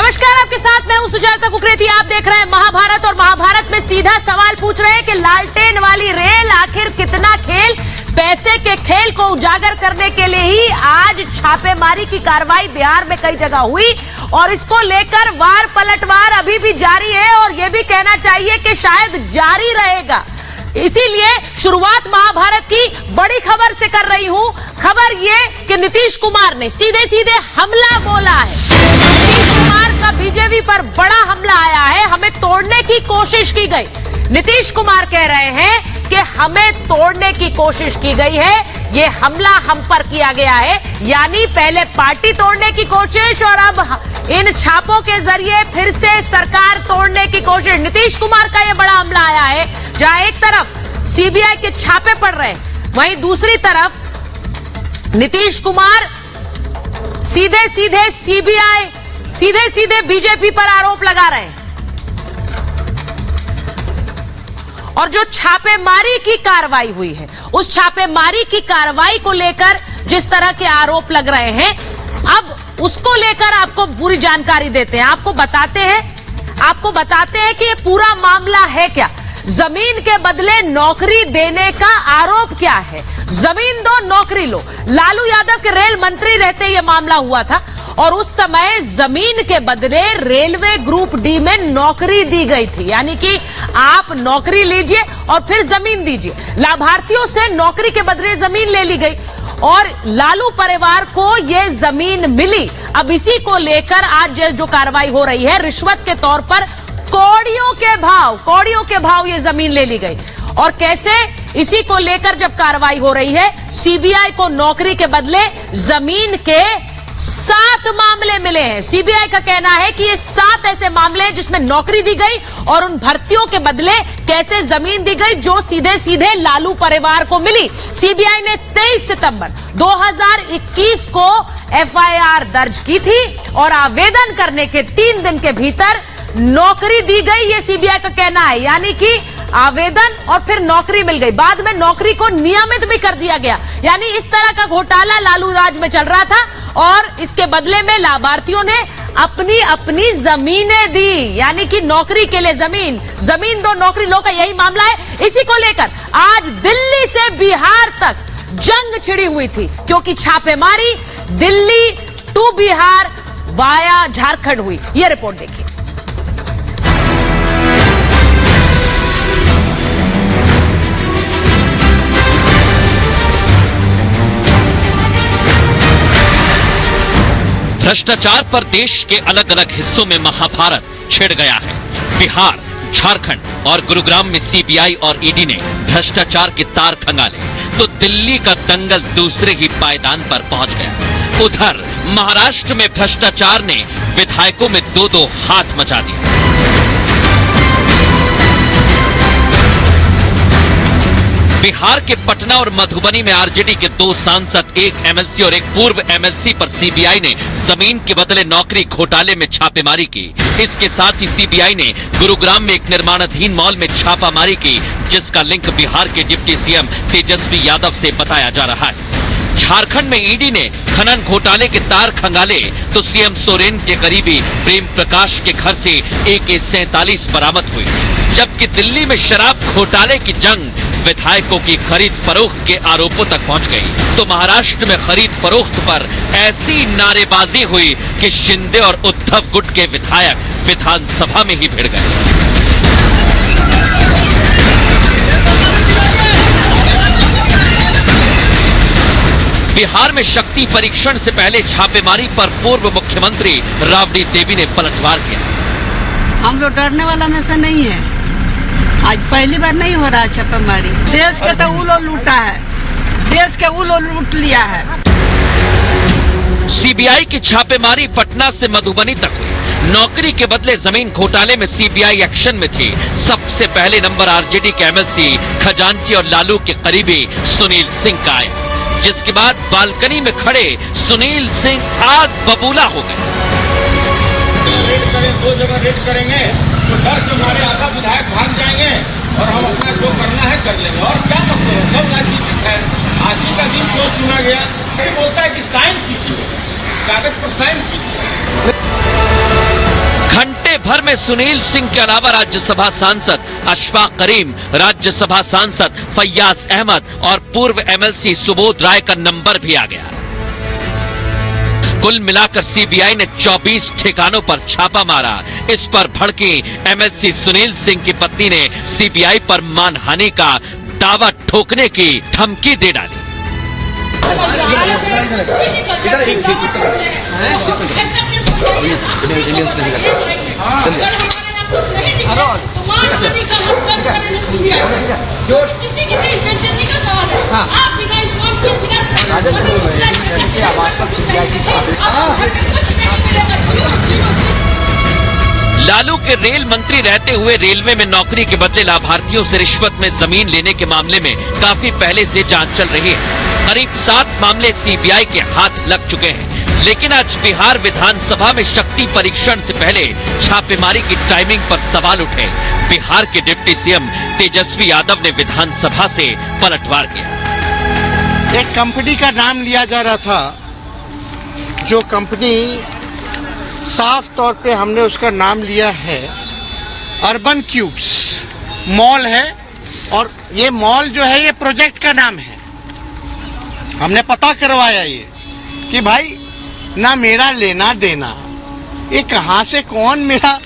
नमस्कार, आपके साथ मैं हूं सुजाता कुकरेती। आप देख रहे हैं महाभारत और महाभारत में सीधा सवाल पूछ रहे हैं कि लालटेन वाली रेल आखिर कितना खेल। पैसे के खेल को उजागर करने के लिए ही आज छापेमारी की कार्रवाई बिहार में कई जगह हुई और इसको लेकर वार पलटवार अभी भी जारी है और यह भी कहना चाहिए कि शायद जारी रहेगा। इसीलिए शुरुआत महाभारत की बड़ी खबर से कर रही हूं। खबर ये कि नीतीश कुमार ने सीधे सीधे हमला बोला है। नीतीश कुमार का बीजेपी पर बड़ा हमला आया है। हमें तोड़ने की कोशिश की गई। नीतीश कुमार कह रहे हैं कि हमें तोड़ने की कोशिश की गई है। ये हमला हम पर किया गया है, यानी पहले पार्टी तोड़ने की कोशिश और अब इन छापों के जरिए फिर से सरकार तोड़ने की कोशिश। नीतीश कुमार का ये बड़ा हमला आया है, जहां एक तरफ सीबीआई के छापे पड़ रहे हैं, वहीं दूसरी तरफ नीतीश कुमार सीधे सीधे सीबीआई, सीधे सीधे बीजेपी पर आरोप लगा रहे हैं। और जो छापेमारी की कार्रवाई हुई है, उस छापेमारी की कार्रवाई को लेकर जिस तरह के आरोप लग रहे हैं, अब उसको लेकर आपको पूरी जानकारी देते हैं। आपको बताते हैं कि ये पूरा मामला है क्या। जमीन के बदले नौकरी देने का आरोप क्या है। जमीन दो, नौकरी लो। लालू यादव के रेल मंत्री रहते ये मामला हुआ था और उस समय जमीन के बदले रेलवे ग्रुप डी में नौकरी दी गई थी, यानी कि आप नौकरी लीजिए और फिर जमीन दीजिए। लाभार्थियों से नौकरी के बदले जमीन ले ली गई और लालू परिवार को यह जमीन मिली। अब इसी को लेकर आज जो कार्रवाई हो रही है, रिश्वत के तौर पर कौड़ियों के भाव ये जमीन ले ली गई। और कैसे, इसी को लेकर जब कार्रवाई हो रही है, सीबीआई को नौकरी के बदले जमीन के 7 मामले मिले हैं। सीबीआई का कहना है कि ये 7 ऐसे मामले हैं जिसमें नौकरी दी गई और उन भर्तियों के बदले कैसे जमीन दी गई जो सीधे सीधे लालू परिवार को मिली। सीबीआई ने 23 सितंबर 2021 को एफआईआर दर्ज की थी और आवेदन करने के 3 दिन के भीतर नौकरी दी गई, ये सीबीआई का कहना है। यानी कि आवेदन और फिर नौकरी मिल गई, बाद में नौकरी को नियमित भी कर दिया गया। यानी इस तरह का घोटाला लालू राज में चल रहा था और इसके बदले में लाभार्थियों ने अपनी अपनी जमीनें दी, यानी कि नौकरी के लिए जमीन दो, नौकरी लो का यही मामला है। इसी को लेकर आज दिल्ली से बिहार तक जंग छिड़ी हुई थी, क्योंकि छापेमारी दिल्ली टू बिहार वाया झारखंड हुई। यह रिपोर्ट देखिए। भ्रष्टाचार पर देश के अलग अलग हिस्सों में महाभारत छिड़ गया है। बिहार, झारखंड और गुरुग्राम में सीबीआई और ईडी ने भ्रष्टाचार के तार खंगाले तो दिल्ली का दंगल दूसरे ही पायदान पर पहुंच गया। उधर महाराष्ट्र में भ्रष्टाचार ने विधायकों में 2-2 हाथ मचा दिए। बिहार के पटना और मधुबनी में आरजेडी के 2 सांसद, 1 एमएलसी और 1 पूर्व एमएलसी पर सीबीआई ने जमीन के बदले नौकरी घोटाले में छापेमारी की। इसके साथ ही सीबीआई ने गुरुग्राम में एक निर्माणाधीन मॉल में छापामारी की, जिसका लिंक बिहार के डिप्टी सीएम तेजस्वी यादव से बताया जा रहा है। झारखंड में ईडी ने खनन घोटाले के तार खंगाले तो सीएम सोरेन के करीबी प्रेम प्रकाश के घर से AK-47 बरामद हुई। जबकि दिल्ली में शराब घोटाले की जंग विधायकों की खरीद फरोख्त के आरोपों तक पहुंच गई, तो महाराष्ट्र में खरीद फरोख्त पर ऐसी नारेबाजी हुई कि शिंदे और उद्धव गुट के विधायक विधानसभा में ही भिड़ गए। बिहार में शक्ति परीक्षण से पहले छापेमारी पर पूर्व मुख्यमंत्री राबड़ी देवी ने पलटवार किया। हम लोग डरने वाला में से नहीं है। आज पहली बार नहीं हो रहा है छापेमारी। देश के तो उलो लूटा है, देश के उलो लूट लिया है। सीबीआई की छापेमारी पटना से मधुबनी तक हुई। नौकरी के बदले जमीन घोटाले में सीबीआई एक्शन में थी। सबसे पहले नंबर आरजेडी के एमएलसी खजांची और लालू के करीबी सुनील सिंह का आया, जिसके बाद बालकनी में खड़े सुनील सिंह आग बबूला हो गए। दो जगह रेड करेंगे तो डर के मारे आधा विधायक भाग जाएंगे और हम अपना जो करना है कर लेंगे। और क्या मतलब है, सब राजनीतिक है। आज ही का दिन क्यों चुना गया? ये बोलता है कि साइन कीजिए, कागज पर साइन कीजिए। जिले भर में सुनील सिंह के अलावा राज्यसभा सांसद अशफाक करीम, राज्यसभा सांसद फैयाज अहमद और पूर्व एमएलसी सुबोध राय का नंबर भी आ गया। कुल मिलाकर सीबीआई ने 24 ठिकानों पर छापा मारा। इस पर भड़की एमएलसी सुनील सिंह की पत्नी ने सीबीआई पर मानहानि का दावा ठोकने की धमकी दे डाली। लालू के रेल मंत्री रहते हुए रेलवे में नौकरी के बदले लाभार्थियों से रिश्वत में जमीन लेने के मामले में काफी पहले से जांच चल रही है। करीब 7 मामले सीबीआई के हाथ लग चुके हैं, लेकिन आज बिहार विधानसभा में शक्ति परीक्षण से पहले छापेमारी की टाइमिंग पर सवाल उठे। बिहार के डिप्टी सीएम तेजस्वी यादव ने विधानसभा से पलटवार किया। एक कंपनी का नाम लिया जा रहा था, जो कंपनी साफ तौर पे हमने उसका नाम लिया है अर्बन क्यूब्स मॉल है, और ये मॉल जो है ये प्रोजेक्ट का नाम है। हमने पता करवाया ये कि भाई ना मेरा लेना देना, ये कहां से कौन मेरा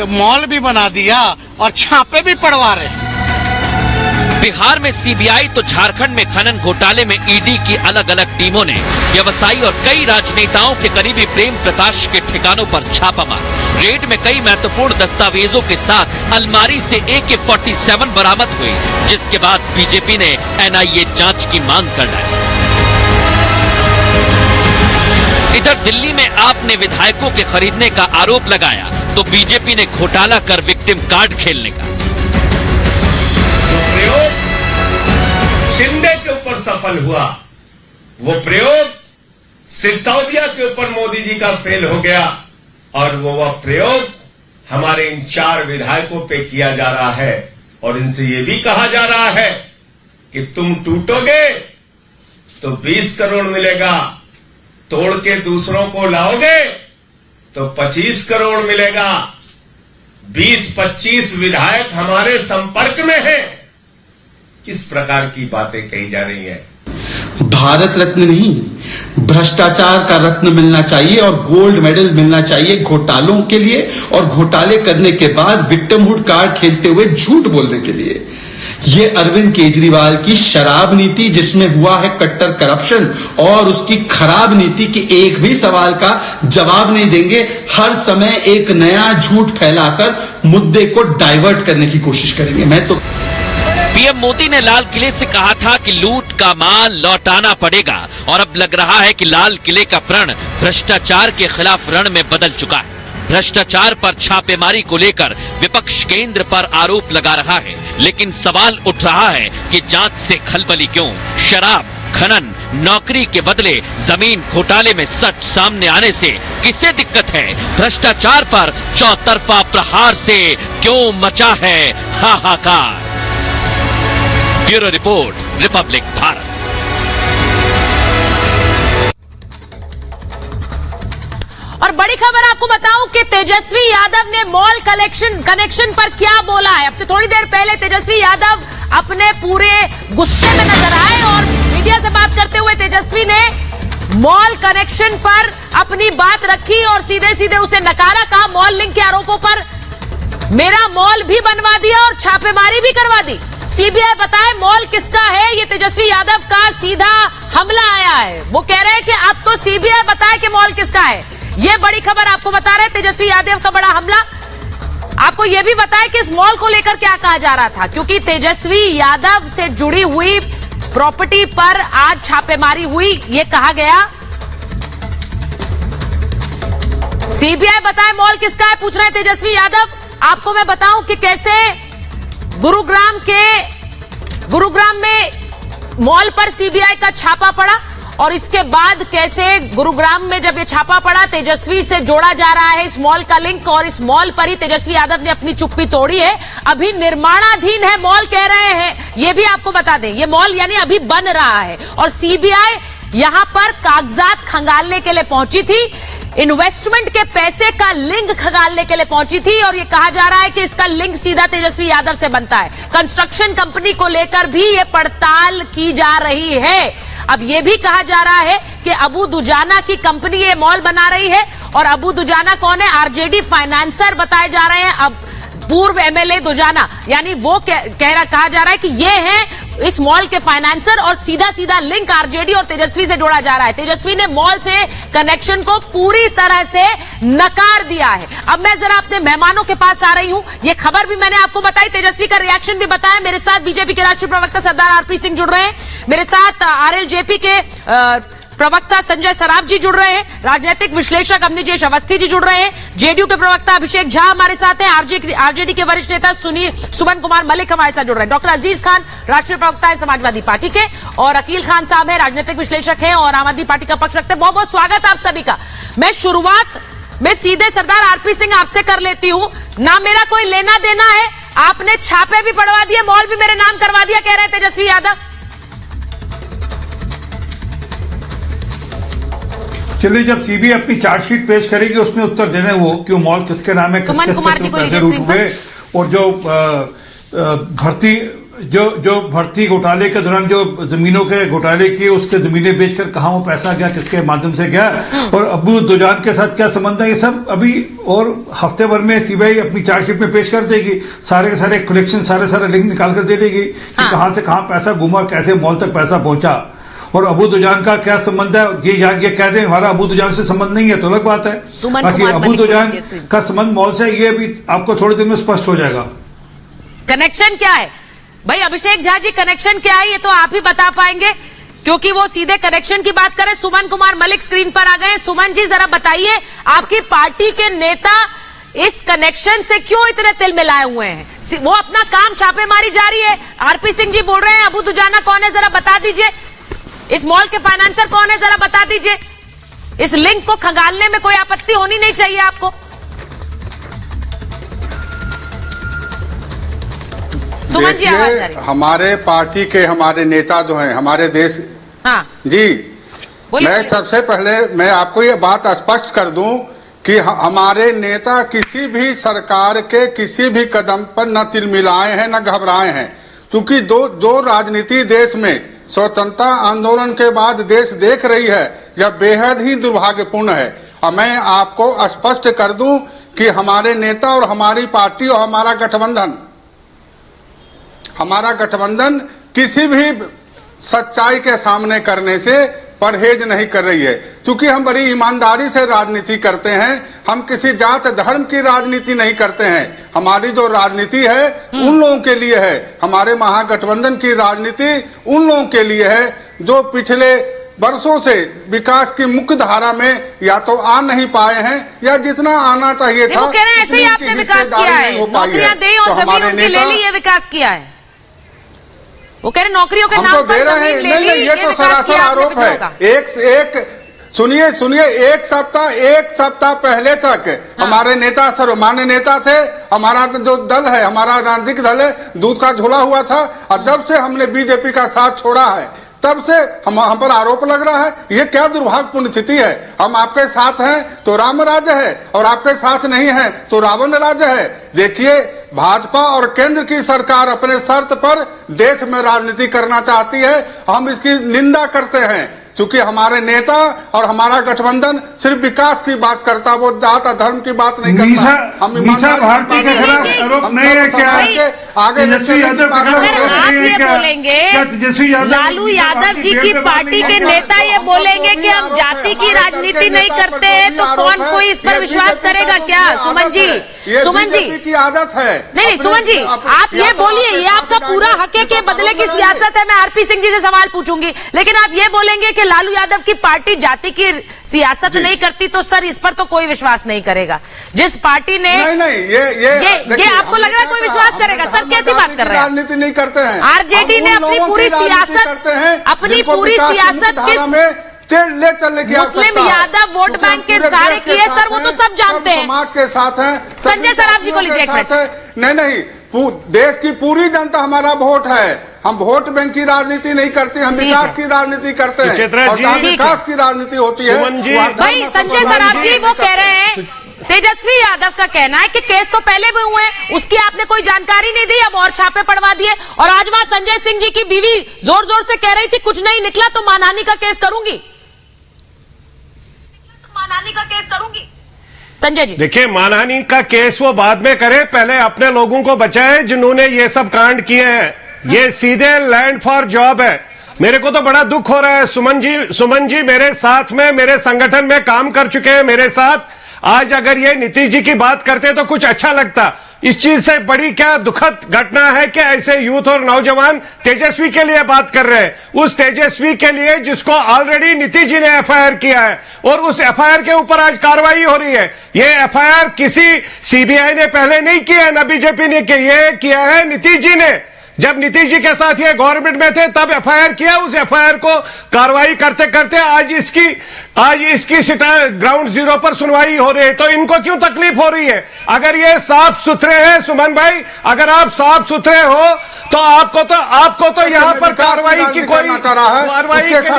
मॉल भी बना दिया और छापे भी पड़वा रहे हैं। बिहार में सीबीआई तो झारखंड में खनन घोटाले में ईडी की अलग अलग टीमों ने व्यवसायी और कई राजनेताओं के करीबी प्रेम प्रकाश के ठिकानों पर छापा मारा। रेड में कई महत्वपूर्ण दस्तावेजों के साथ अलमारी से AK-47 बरामद हुई, जिसके बाद बीजेपी ने एनआईए जांच की मांग कर डाली। इधर दिल्ली में आपने विधायकों के खरीदने का आरोप लगाया तो बीजेपी ने घोटाला कर विक्टिम कार्ड खेलने का। प्रयोग शिंदे के ऊपर सफल हुआ, वो प्रयोग सिसोदिया के ऊपर मोदी जी का फेल हो गया, और वो प्रयोग हमारे इन 4 विधायकों पे किया जा रहा है। और इनसे ये भी कहा जा रहा है कि तुम टूटोगे तो 20 करोड़ मिलेगा, तोड़ के दूसरों को लाओगे तो 25 करोड़ मिलेगा। 20-25 विधायक हमारे संपर्क में हैं। किस प्रकार की बातें कही जा रही हैं? भारत रत्न नहीं, भ्रष्टाचार का रत्न मिलना चाहिए और गोल्ड मेडल मिलना चाहिए घोटालों के लिए, और घोटाले करने के बाद विक्टिमहुड कार्ड खेलते हुए झूठ बोलने के लिए। ये अरविंद केजरीवाल की शराब नीति, जिसमें हुआ है कट्टर करप्शन, और उसकी खराब नीति की एक भी सवाल का जवाब नहीं देंगे। हर समय एक नया झूठ फैलाकर मुद्दे को डाइवर्ट करने की कोशिश करेंगे। मैं तो पीएम मोदी ने लाल किले से कहा था कि लूट का माल लौटाना पड़ेगा, और अब लग रहा है कि लाल किले का प्रण भ्रष्टाचार के खिलाफ रण में बदल चुका है। भ्रष्टाचार पर छापेमारी को लेकर विपक्ष केंद्र पर आरोप लगा रहा है, लेकिन सवाल उठ रहा है कि जांच से खलबली क्यों? शराब, खनन, नौकरी के बदले जमीन घोटाले में सच सामने आने से किसे दिक्कत है? भ्रष्टाचार पर चौतरफा प्रहार से क्यों मचा है हाहाकार? Bureau report, Republic Bharat. और बड़ी खबर आपको बताऊं कि तेजस्वी यादव ने मॉल कनेक्शन पर क्या बोला है। अब से थोड़ी देर पहले तेजस्वी यादव अपने पूरे गुस्से में नजर आए और मीडिया से बात करते हुए तेजस्वी ने मॉल कनेक्शन पर अपनी बात रखी और सीधे सीधे उसे नकारा। कहा मॉल लिंक के आरोपों पर मेरा मॉल भी बनवा दिया और छापेमारी भी करवा दी। सीबीआई बताए मॉल किसका है, ये तेजस्वी यादव का सीधा हमला आया है। वो कह रहे हैं कि अब तो सीबीआई बताए कि मॉल किसका है। ये बड़ी खबर आपको बता रहे तेजस्वी यादव का बड़ा हमला। आपको यह भी बताया कि इस मॉल को लेकर क्या कहा जा रहा था, क्योंकि तेजस्वी यादव से जुड़ी हुई प्रॉपर्टी पर आज छापेमारी हुई। ये कहा गया सीबीआई बताए मॉल किसका है, पूछ रहे हैं तेजस्वी यादव। आपको मैं बताऊं कि कैसे गुरुग्राम में मॉल पर सीबीआई का छापा पड़ा, और इसके बाद कैसे गुरुग्राम में जब ये छापा पड़ा तेजस्वी से जोड़ा जा रहा है इस मॉल का लिंक, और इस मॉल पर ही तेजस्वी यादव ने अपनी चुप्पी तोड़ी है। अभी निर्माणाधीन है मॉल कह रहे हैं, ये भी आपको बता दें। ये मॉल यानी अभी बन रहा है और सीबीआई यहां पर कागजात खंगालने के लिए पहुंची थी। इन्वेस्टमेंट के पैसे का लिंक खंगालने के लिए पहुंची थी और यह कहा जा रहा है कि इसका लिंक सीधा तेजस्वी यादव से बनता है। कंस्ट्रक्शन कंपनी को लेकर भी यह पड़ताल की जा रही है। अब यह भी कहा जा रहा है कि अबू दुजाना की कंपनी ये मॉल बना रही है और अबू दुजाना कौन है? आरजेडी फाइनेंसर बताए जा रहे हैं। अब पूर्व एमएलए दुजाना, यानी वो कहा जा रहा है कि ये है इस मॉल के फाइनेंसर और सीधा सीधा लिंक आरजेडी और तेजस्वी से जोड़ा जा रहा है। तेजस्वी ने मॉल से कनेक्शन को पूरी तरह से नकार दिया है। अब मैं जरा अपने मेहमानों के पास आ रही हूं। ये खबर भी मैंने आपको बताई, तेजस्वी का रिएक्शन भी बताया। मेरे साथ बीजेपी के राष्ट्रीय प्रवक्ता सरदार आरपी सिंह जुड़ रहे हैं, मेरे साथ आरएलजेपी के प्रवक्ता संजय सराफ जी जुड़ रहे हैं, राजनीतिक विश्लेषक अमनीजेश अवस्थी जी जुड़ रहे हैं, जेडीयू के प्रवक्ता अभिषेक झा हमारे साथ हैं, आरजेडी के वरिष्ठ नेता सुमन कुमार मलिक हमारे साथ जुड़ रहे हैं, डॉक्टर अजीज खान राष्ट्रीय प्रवक्ता है समाजवादी पार्टी के और अकील खान साहब है राजनीतिक विश्लेषक हैं और आम आदमी पार्टी का पक्ष रखते हैं। बहुत बहुत स्वागत आप सभी का। मैं शुरुआत में सीधे सरदार आरपी सिंह आपसे कर लेती हूं। ना मेरा कोई लेना देना है, आपने छापे भी पड़वा दिए, मॉल भी मेरे नाम करवा दिया, कह रहे हैं तेजस्वी यादव। चलिए, जब सीबीआई अपनी चार्जशीट पेश करेगी उसमें उत्तर देने वो कि मॉल किसके नाम है, किसके पैसे रूट हुए और जो भर्ती घोटाले के दौरान जो जमीनों के घोटाले किए उसके जमीनें बेचकर कहाँ वो पैसा गया, किसके माध्यम से गया और अबू दुजान के साथ क्या संबंध है, ये सब अभी और हफ्ते भर में सीबीआई अपनी चार्जशीट में पेश कर देगी। सारे के सारे कलेक्शन सारे लिंक निकाल कर दे देगी कि कहां से कहां पैसा घूमा, कैसे मॉल तक पैसा पहुंचा और अबू दुजान का क्या संबंध है। ये कह दें हमारा अबू दुजान से संबंध नहीं है तो अलग बात है, बाकी अबू दुजान का संबंध मॉल से ये भी आपको थोड़े दिन में स्पष्ट हो जाएगा। कनेक्शन क्या है भाई? अभिषेक झा जी, कनेक्शन क्या है ये तो आप ही बता पाएंगे क्योंकि वो सीधे कनेक्शन की बात करें। सुमन कुमार मलिक स्क्रीन पर आ गए। सुमन जी जरा बताइए, आपकी पार्टी के नेता इस कनेक्शन से क्यों इतने तिल मिलाए हुए हैं? वो अपना काम छापेमारी जारी है। आरपी सिंह जी बोल रहे हैं अबू दुजाना कौन है, जरा बता दीजिए। इस मॉल के फाइनेंसर कौन है, जरा बता दीजिए। इस लिंक को खंगालने में कोई आपत्ति होनी नहीं चाहिए आपको। सुमन जी, आवाज आ रही है। हमारे पार्टी के हमारे नेता जो हैं हमारे देश, हाँ जी, मैं सबसे पहले मैं आपको ये बात स्पष्ट कर दूं कि हमारे नेता किसी भी सरकार के किसी भी कदम पर न तिलमिलाए हैं न घबराए हैं, क्योंकि दो राजनीति देश में स्वतंत्रता आंदोलन के बाद देश देख रही है, यह बेहद ही दुर्भाग्यपूर्ण है। और मैं आपको स्पष्ट कर दूं कि हमारे नेता और हमारी पार्टी और हमारा गठबंधन किसी भी सच्चाई के सामने करने से परहेज नहीं कर रही है, क्योंकि हम बड़ी ईमानदारी से राजनीति करते हैं। हम किसी जात धर्म की राजनीति नहीं करते हैं। हमारी जो राजनीति है उन लोगों के लिए है। हमारे महागठबंधन की राजनीति उन लोगों के लिए है जो पिछले वर्षों से विकास की मुख्य धारा में या तो आ नहीं पाए हैं या जितना आना चाहिए था। वो कह रहे हैं ऐसे ही आपने विकास किया है, नौकरियां दी और जमीन उनकी ले ली, ये विकास किया है। वो कह रहे नौकरियों के नाम पर जमीन ले ली, ये तो सरासर आरोप है। सुनिए, एक सप्ताह पहले तक हमारे नेता सर्वमान्य नेता थे। हमारा जो दल है, हमारा राजनीतिक दल है, दूध का झोला हुआ था और जब से हमने बीजेपी का साथ छोड़ा है तब से हम पर आरोप लग रहा है। ये क्या दुर्भाग्यपूर्ण स्थिति है। हम आपके साथ हैं तो राम राज्य है और आपके साथ नहीं है तो रावण राज्य है। देखिए, भाजपा और केंद्र की सरकार अपने शर्त पर देश में राजनीति करना चाहती है। हम इसकी निंदा करते हैं क्योंकि हमारे नेता और हमारा गठबंधन सिर्फ विकास की बात करता, वो जात धर्म की बात नहीं करता। हम मीसा भारती के खिलाफ आरोप नहीं है क्या? आगे आप ये बोलेंगे, लालू यादव जी की पार्टी के नेता ये बोलेंगे कि हम जाति की राजनीति नहीं करते हैं, तो कौन कोई इस पर विश्वास करेगा क्या? सुमन जी की आदत है। नहीं, सुमन जी आप ये बोलिए, ये आपका पूरा हक है कि बदले की सियासत है। मैं आरपी सिंह जी से सवाल पूछूंगी, लेकिन आप ये बोलेंगे कि लालू यादव की पार्टी जाति की सियासत नहीं करती, तो सर इस पर तो कोई विश्वास नहीं करेगा। जिस पार्टी ने ये आपको लग रहा है कोई विश्वास करेगा? सर कैसी बात कर रहे हैं? राजनीति नहीं करते हैं। आरजेडी ने अपनी पूरी सियासत किस ले चलने की मुस्लिम यादव वोट बैंक के सारे किए, सर वो तो सब जानते हैं। समाज के साथ हैं। संजय सराफ जी को लीजिए एक मिनट। नहीं, देश की पूरी जनता हमारा वोट है। हम वोट बैंक की राजनीति नहीं करते, हम विकास की राजनीति करते हैं, और जहाँ विकास की राजनीति होती है। भाई संजय सराफ जी वो कह रहे हैं, तेजस्वी यादव का कहना है कि केस तो पहले भी हुए हैं, उसकी आपने कोई जानकारी नहीं दी, अब और छापे पड़वा दिए। और आज वहां संजय सिंह जी की बीवी जोर जोर से कह रही थी कुछ नहीं निकला तो मानहानि का केस करूंगी, संजय जी देखिए, मानहानि का केस वो बाद में करे, पहले अपने लोगों को बचाए जिन्होंने ये सब कांड किए हैं। ये सीधे लैंड फॉर जॉब है। मेरे को तो बड़ा दुख हो रहा है। सुमन जी मेरे साथ में, मेरे संगठन में काम कर चुके हैं मेरे साथ। आज अगर ये नीतीश जी की बात करते तो कुछ अच्छा लगता। इस चीज से बड़ी क्या दुखद घटना है कि ऐसे यूथ और नौजवान तेजस्वी के लिए बात कर रहे हैं, उस तेजस्वी के लिए जिसको ऑलरेडी नीतीश जी ने एफआईआर किया है, और उस एफआईआर के ऊपर आज कार्रवाई हो रही है। ये एफआईआर किसी सीबीआई ने पहले नहीं किया है, न बीजेपी ने किया है नीतीश जी ने। जब नीतीश जी के साथ ये गवर्नमेंट में थे तब एफआईआर किया। उस एफआईआर को कार्रवाई करते करते आज इसकी ग्राउंड जीरो पर सुनवाई हो रही है। तो इनको क्यों तकलीफ हो रही है? अगर ये साफ सुथरे हैं सुमन भाई, अगर आप साफ सुथरे हो तो आपको तो यहाँ पर कार्रवाई की कोई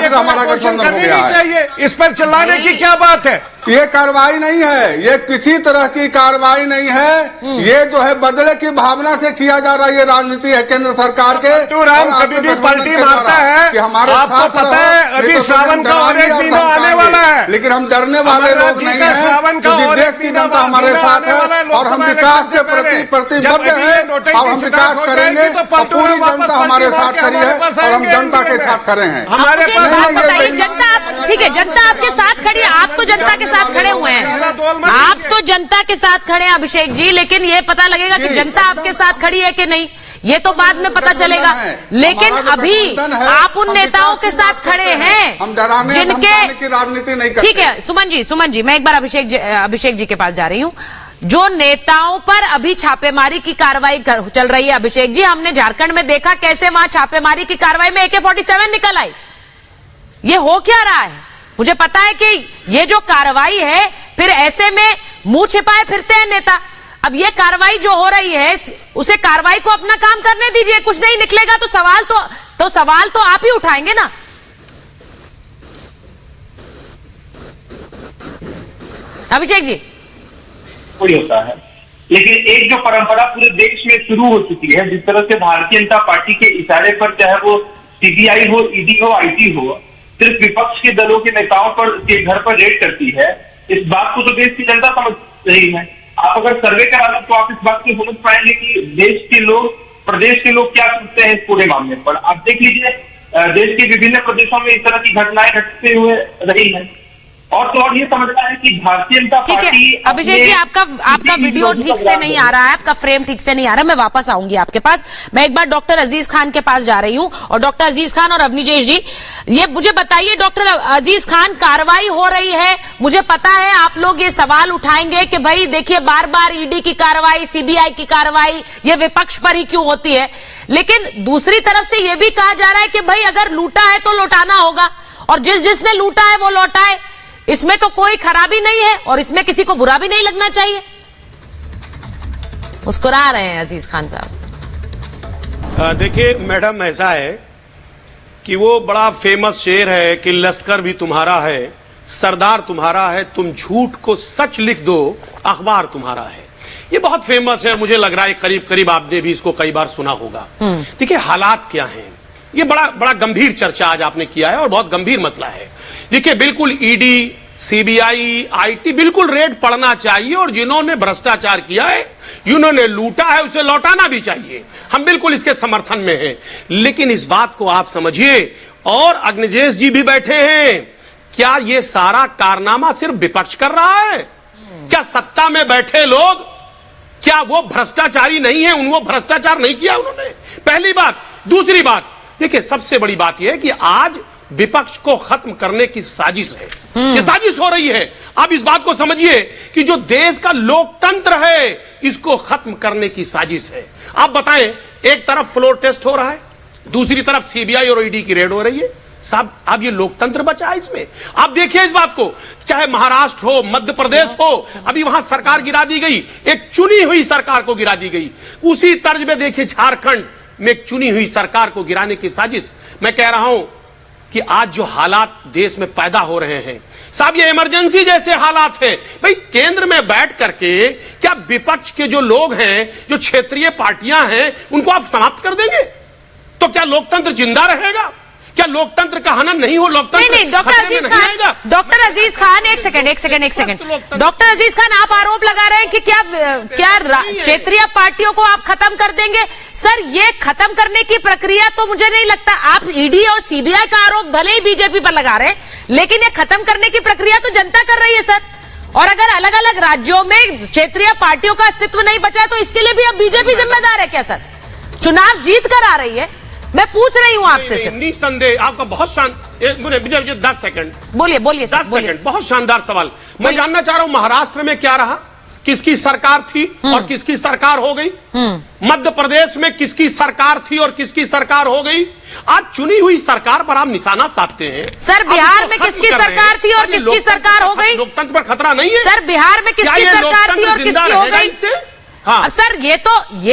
हमारा गठबंधन हो गया चाहिए। इस पर चिल्लाने की क्या बात है? ये कार्रवाई नहीं है, ये किसी तरह की कार्रवाई नहीं है। ये जो है बदले की भावना से किया जा रहा है, ये राजनीति है केंद्र सरकार के। कभी भी पलटी मारता है कि हमारे साथ पता है, अभी सावन का और एक महीना आने वाला है, लेकिन हम डरने वाले लोग नहीं हैं, क्योंकि देश की जनता हमारे साथ है और हम विकास के प्रति प्रतिबद्ध हैं और हम विकास करेंगे। पूरी जनता हमारे साथ खड़ी है और हम जनता के साथ खड़े हैं। जनता ठीक है, जनता आपके साथ खड़ी है, आप तो जनता के साथ खड़े हुए हैं, आप तो जनता के साथ खड़े हैं अभिषेक जी, लेकिन ये पता लगेगा कि जनता आपके साथ खड़ी है कि नहीं, ये तो बाद में पता चलेगा। लेकिन अभी आप उन नेताओं के साथ खड़े हैं जिनके राजनीति नहीं करते। ठीक है सुमन जी मैं एक बार अभिषेक जी के पास जा रही हूँ। जो नेताओं पर अभी छापेमारी की कार्रवाई चल रही है अभिषेक जी, हमने झारखंड में देखा कैसे वहां छापेमारी की कार्रवाई में AK-47 निकल आई। ये हो क्या रहा है? मुझे पता है कि ये जो कार्रवाई है, फिर ऐसे में मुंह छिपाए फिरते हैं नेता। अब ये कार्रवाई जो हो रही है उसे कार्रवाई को अपना काम करने दीजिए। कुछ नहीं निकलेगा तो सवाल तो आप ही उठाएंगे ना। अभिषेक जी कोई होता है, लेकिन एक जो परंपरा पूरे देश में शुरू हो चुकी है, जिस तरह से भारतीय जनता पार्टी के इशारे पर चाहे वो सीबीआई हो, ईडी हो, आईटी हो, सिर्फ विपक्ष के दलों के नेताओं के घर पर रेड करती है, इस बात को तो देश की जनता समझ रही है। आप अगर सर्वे करा लें तो आप इस बात को समझ पाएंगे कि देश के लोग, प्रदेश के लोग क्या सोचते हैं इस पूरे मामले पर। आप देख लीजिए, देश के विभिन्न प्रदेशों में इस तरह की घटनाएं घटते हुए रही हैं, और तो और ये समझना है कि भारतीय जनता पार्टी। अभिषेक जी आपका वीडियो ठीक से नहीं आ रहा है, आपका फ्रेम ठीक से नहीं आ रहा है। मैं वापस आऊंगी आपके पास। मैं एक बार डॉक्टर अजीज खान के पास जा रही हूं, और डॉक्टर अजीज खान और अवनीजेश जी, ये मुझे बताइए डॉक्टर अजीज खान, कार्रवाई हो रही है, मुझे पता है आप लोग ये सवाल उठाएंगे कि भाई देखिए बार बार ईडी की कार्रवाई, सीबीआई की कार्रवाई, ये विपक्ष पर ही क्यों होती है। लेकिन दूसरी तरफ से ये भी कहा जा रहा है कि भाई अगर लूटा है तो लौटाना होगा, और जिसने लूटा है वो लौटाए, इसमें तो कोई खराबी नहीं है और इसमें किसी को बुरा भी नहीं लगना चाहिए। मुस्कुरा रहे हैं अजीज खान साहब। देखिए मैडम, ऐसा है कि वो बड़ा फेमस शेर है कि लश्कर भी तुम्हारा है, सरदार तुम्हारा है, तुम झूठ को सच लिख दो, अखबार तुम्हारा है। ये बहुत फेमस है, मुझे लग रहा है करीब करीब आपने भी इसको कई बार सुना होगा। देखिए हालात क्या हैं, ये बड़ा गंभीर चर्चा आज आपने किया है और बहुत गंभीर मसला है। देखिए बिल्कुल ईडी, सीबीआई, आईटी बिल्कुल रेड पड़ना चाहिए, और जिन्होंने भ्रष्टाचार किया है, जिन्होंने लूटा है, उसे लौटाना भी चाहिए। हम बिल्कुल इसके समर्थन में हैं। लेकिन इस बात को आप समझिए, और अग्निजेश जी भी बैठे हैं, क्या ये सारा कारनामा सिर्फ विपक्ष कर रहा है? क्या सत्ता में बैठे लोग, क्या वो भ्रष्टाचारी नहीं है? वो भ्रष्टाचार नहीं किया उन्होंने, पहली बात। दूसरी बात, देखिए सबसे बड़ी बात यह है कि आज विपक्ष को खत्म करने की साजिश है, ये साजिश हो रही है। आप इस बात को समझिए कि जो देश का लोकतंत्र है, इसको खत्म करने की साजिश है। आप बताएं, एक तरफ फ्लोर टेस्ट हो रहा है, दूसरी तरफ सीबीआई और ईडी की रेड हो रही है, साहब अब ये लोकतंत्र बचा है इसमें? आप देखिए इस बात को, चाहे महाराष्ट्र हो, मध्य प्रदेश हो, अभी वहां सरकार गिरा दी गई, एक चुनी हुई सरकार को गिरा दी गई। उसी तर्ज में देखिए झारखंड में एक चुनी हुई सरकार को गिराने की साजिश। मैं कह रहा हूं कि आज जो हालात देश में पैदा हो रहे हैं साहब, ये इमरजेंसी जैसे हालात हैं। भाई केंद्र में बैठ करके क्या विपक्ष के जो लोग हैं, जो क्षेत्रीय पार्टियां हैं, उनको आप समाप्त कर देंगे? तो क्या लोकतंत्र जिंदा रहेगा? क्या लोकतंत्र का हनन नहीं हो? लोकतंत्र नहीं, डॉक्टर अजीज खान, एक सेकंड। डॉक्टर अजीज खान, आप आरोप लगा रहे हैं कि क्या क्षेत्रीय पार्टियों को आप खत्म कर देंगे? सर, ये खत्म करने की प्रक्रिया तो मुझे नहीं लगता। आप ईडी और सीबीआई का आरोप भले ही बीजेपी पर लगा रहे हैं, लेकिन ये खत्म करने की प्रक्रिया तो जनता कर रही है सर। और अगर अलग अलग राज्यों में क्षेत्रीय पार्टियों का अस्तित्व नहीं बचा है, तो इसके लिए भी अब बीजेपी जिम्मेदार है क्या सर? चुनाव जीत कर आ रही है, मैं पूछ रही हूं आपसे सिर्फ। निसंदेह आपका बहुत मुझे 10 सेकंड बोलिए 10 सेकंड, बहुत शानदार सवाल। मैं जानना चाह रहा हूं महाराष्ट्र में क्या रहा, किसकी सरकार थी और किसकी सरकार हो गई? मध्य प्रदेश में किसकी सरकार थी और किसकी सरकार हो गई? आज चुनी हुई सरकार पर आप निशाना साधते हैं। सर, बिहार में किसकी सरकार थी और किसकी सरकार हो गई? लोकतंत्र पर खतरा नहीं है? सर, बिहार में किसकी सरकार थी और किसकी हो गई? हाँ सर, ये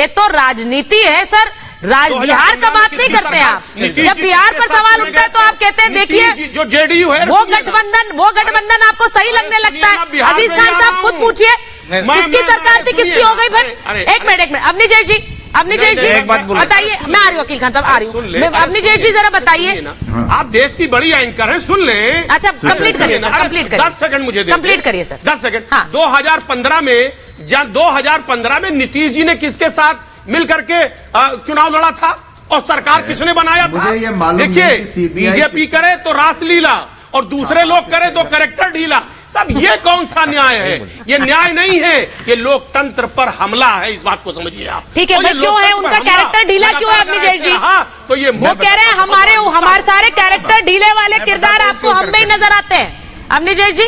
तो राजनीति है सर। बिहार का बात नहीं करते आप। जब बिहार पर सवाल उठता है तो आप कहते हैं देखिए जो जेडीयू है, वो गठबंधन आपको सही लगने लगता है। अजीज खान साहब खुद पूछिए, किसकी सरकार थी, किसकी हो गई? फिर एक मिनट अवनीश जी एक बात बताइए। मैं आ रही हूँ, वकील खान साहब आ रही हूँ। अवनीश जी जरा बताइए। आप देश की बड़ी एंकर हैं, सुन लें। अच्छा, कंप्लीट करिए सर, कंप्लीट करिए। 10 सेकंड मुझे कंप्लीट करिए सर। 10 सेकंड। 2015 में नीतीश जी ने किसके साथ मिल करके चुनाव लड़ा था और सरकार किसने बनाया था? देखिए, बीजेपी करे तो रासलीला और दूसरे लोग करे तो कैरेक्टर ढीला। सब ये कौन सा न्याय है? ये न्याय नहीं है, ये लोकतंत्र पर हमला है। इस बात को समझिए आप। ठीक है, वो क्यों है? उनका कैरेक्टर ढीला क्यों है अवनीश जी? तो ये वो कह रहे हैं हमारे सारे कैरेक्टर ढीले वाले किरदार आपको हम में ही नजर आते हैं। अवनीश जी,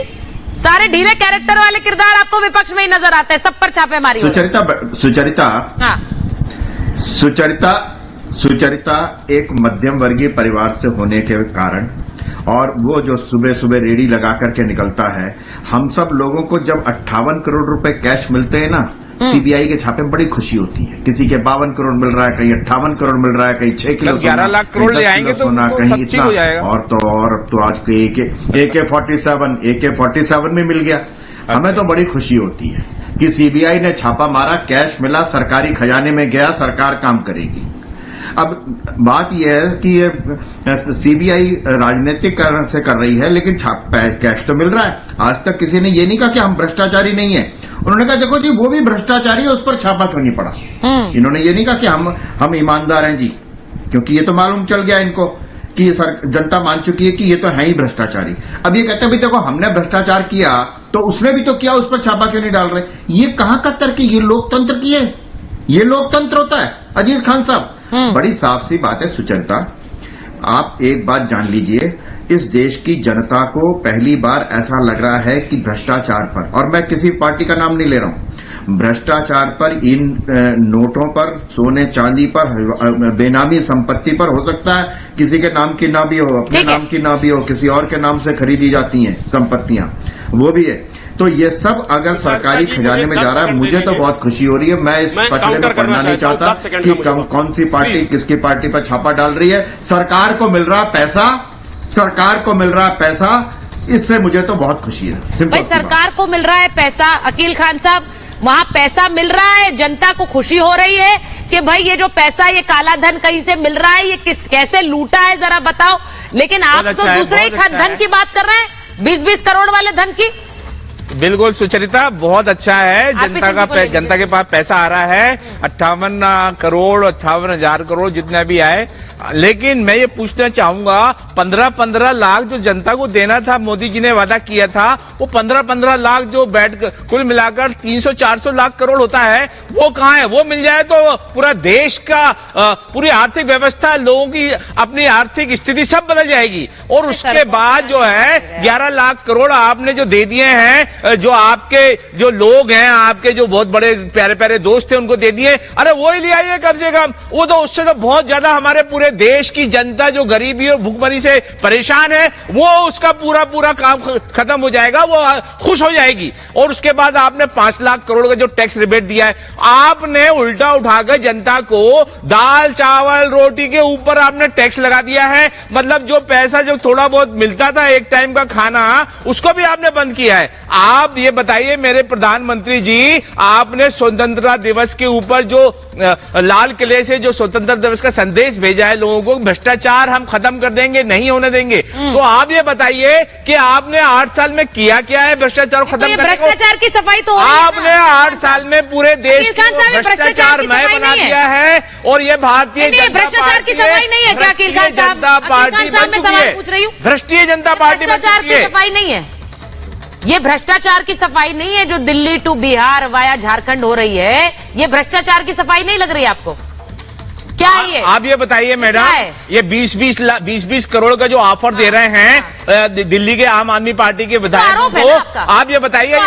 सारे ढीले कैरेक्टर वाले किरदार आपको विपक्ष में ही नजर आते हैं, सब पर छापेमारी। सुचरिता एक मध्यम वर्गीय परिवार से होने के कारण, और वो जो सुबह सुबह रेडी लगा करके निकलता है, हम सब लोगों को जब 58 करोड़ रुपए कैश मिलते हैं ना, सीबीआई के छापे में बड़ी खुशी होती है। किसी के 52 करोड़ मिल रहा है, कहीं 58 करोड़ मिल रहा है, कहीं 6 किलो 11 लाख करोड़ ले आएंगे तो कहीं इतना, और अब तो आज के AK-47 में मिल गया। हमें तो बड़ी खुशी होती है कि सीबीआई ने छापा मारा, कैश मिला, सरकारी खजाने में गया, सरकार काम करेगी। अब बात यह है कि सीबीआई राजनीतिक कारण से कर रही है, लेकिन कैश तो मिल रहा है। आज तक किसी ने ये नहीं कहा कि हम भ्रष्टाचारी नहीं है। उन्होंने कहा देखो जी, वो भी भ्रष्टाचारी है, उस पर छापा क्यों नहीं पड़ा? इन्होंने ये नहीं कहा कि हम ईमानदार हैं जी, क्योंकि ये तो मालूम चल गया इनको कि जनता मान चुकी है कि ये तो है ही भ्रष्टाचारी। अब ये कहते हैं देखो हमने भ्रष्टाचार किया तो उसने भी तो किया, उस पर छापा क्यों नहीं डाल रहे? ये कहां का तर्क? ये लोकतंत्र की है? ये लोकतंत्र होता है? अजीज खान साहब, बड़ी साफ सी बात है सुचरिता, आप एक बात जान लीजिए, इस देश की जनता को पहली बार ऐसा लग रहा है कि भ्रष्टाचार पर, और मैं किसी पार्टी का नाम नहीं ले रहा हूं, भ्रष्टाचार पर, इन नोटों पर, सोने चांदी पर, बेनामी संपत्ति पर, हो सकता है किसी के नाम की ना भी हो, अपने नाम की ना भी हो, किसी और के नाम से खरीदी जाती हैं संपत्तियां, वो भी है। तो ये सब अगर सरकारी खजाने में जा रहा है, मुझे तो बहुत खुशी हो रही है। मैं इस पचड़े में पड़ना नहीं चाहता कि कौन सी पार्टी किसकी पार्टी पर छापा डाल रही है। सरकार को मिल रहा पैसा, इससे मुझे तो बहुत खुशी है। भाई सरकार को मिल रहा है पैसा, अकील खान साहब, वहां पैसा मिल रहा है, जनता को खुशी हो रही है कि भाई ये जो पैसा, ये काला धन कहीं से मिल रहा है, ये कैसे लूटा है जरा बताओ। लेकिन आप तो दूसरे ही धन की बात कर रहे हैं, 20-20 करोड़ वाले धन की। बिल्कुल सुचरिता, बहुत अच्छा है। जनता के पास पैसा आ रहा है, 58 करोड़ 58,000 करोड़ जितना भी आए। लेकिन मैं ये पूछना चाहूंगा, 15-15 लाख जो जनता को देना था, मोदी जी ने वादा किया था, वो 15-15 लाख जो कुल मिलाकर 300-400 लाख करोड़ होता है, वो कहाँ है? वो मिल जाए तो पूरा देश का, पूरी आर्थिक व्यवस्था, लोगों की अपनी आर्थिक स्थिति सब बदल जाएगी। और उसके बाद जो है 11 लाख करोड़ आपने जो दे दिए हैं, हैं, जो आपके जो लोग हैं, आपके जो बहुत बड़े प्यारे प्यारे दोस्त थे उनको दे दिए। अरे वो ही ले आइए कम से कम, वो तो उससे तो बहुत ज्यादा हमारे पूरे देश की जनता जो गरीबी और भूखमरी से परेशान है, वो उसका पूरा पूरा काम खत्म हो जाएगा, वो खुश हो जाएगी। और उसके बाद आपने 5 लाख करोड़ का जो टैक्स रिबेट दिया है, आपने उल्टा उठाकर जनता को दाल चावल रोटी के ऊपर आपने टैक्स लगा दिया है। मतलब जो पैसा जो थोड़ा बहुत मिलता था एक टाइम का खाना, उसको भी आपने बंद किया है। आप ये बताइए मेरे प्रधानमंत्री जी, आपने स्वतंत्रता दिवस के ऊपर जो लाल किले से जो स्वतंत्रता दिवस का संदेश भेजा है लोगों को, भ्रष्टाचार हम खत्म कर देंगे, नहीं होने देंगे। तो आप ये बताइए कि आपने 8 साल में किया क्या है भ्रष्टाचार खत्म करने को? भ्रष्टाचार की सफाई तो आपने 8 साल में पूरे देश को भ्रष्टाचारमय बना दिया है। और ये भारतीय भ्रष्टाचार की सफाई नहीं है क्या अकील खान साहब? जनता पार्टी मैं सवाल पूछ रही हूँ, भ्रष्टीय जनता पार्टी भ्रष्टाचार की सफाई नहीं है, ये भ्रष्टाचार की सफाई नहीं है जो दिल्ली टू बिहार वाया झारखंड हो रही है, ये भ्रष्टाचार की सफाई नहीं लग रही आपको? क्या है ये? आप ये बताइए मैडम, ये 20-20 करोड़ का जो ऑफर दे रहे हैं दिल्ली के आम आदमी पार्टी के विधायकों को, आप ये बताइए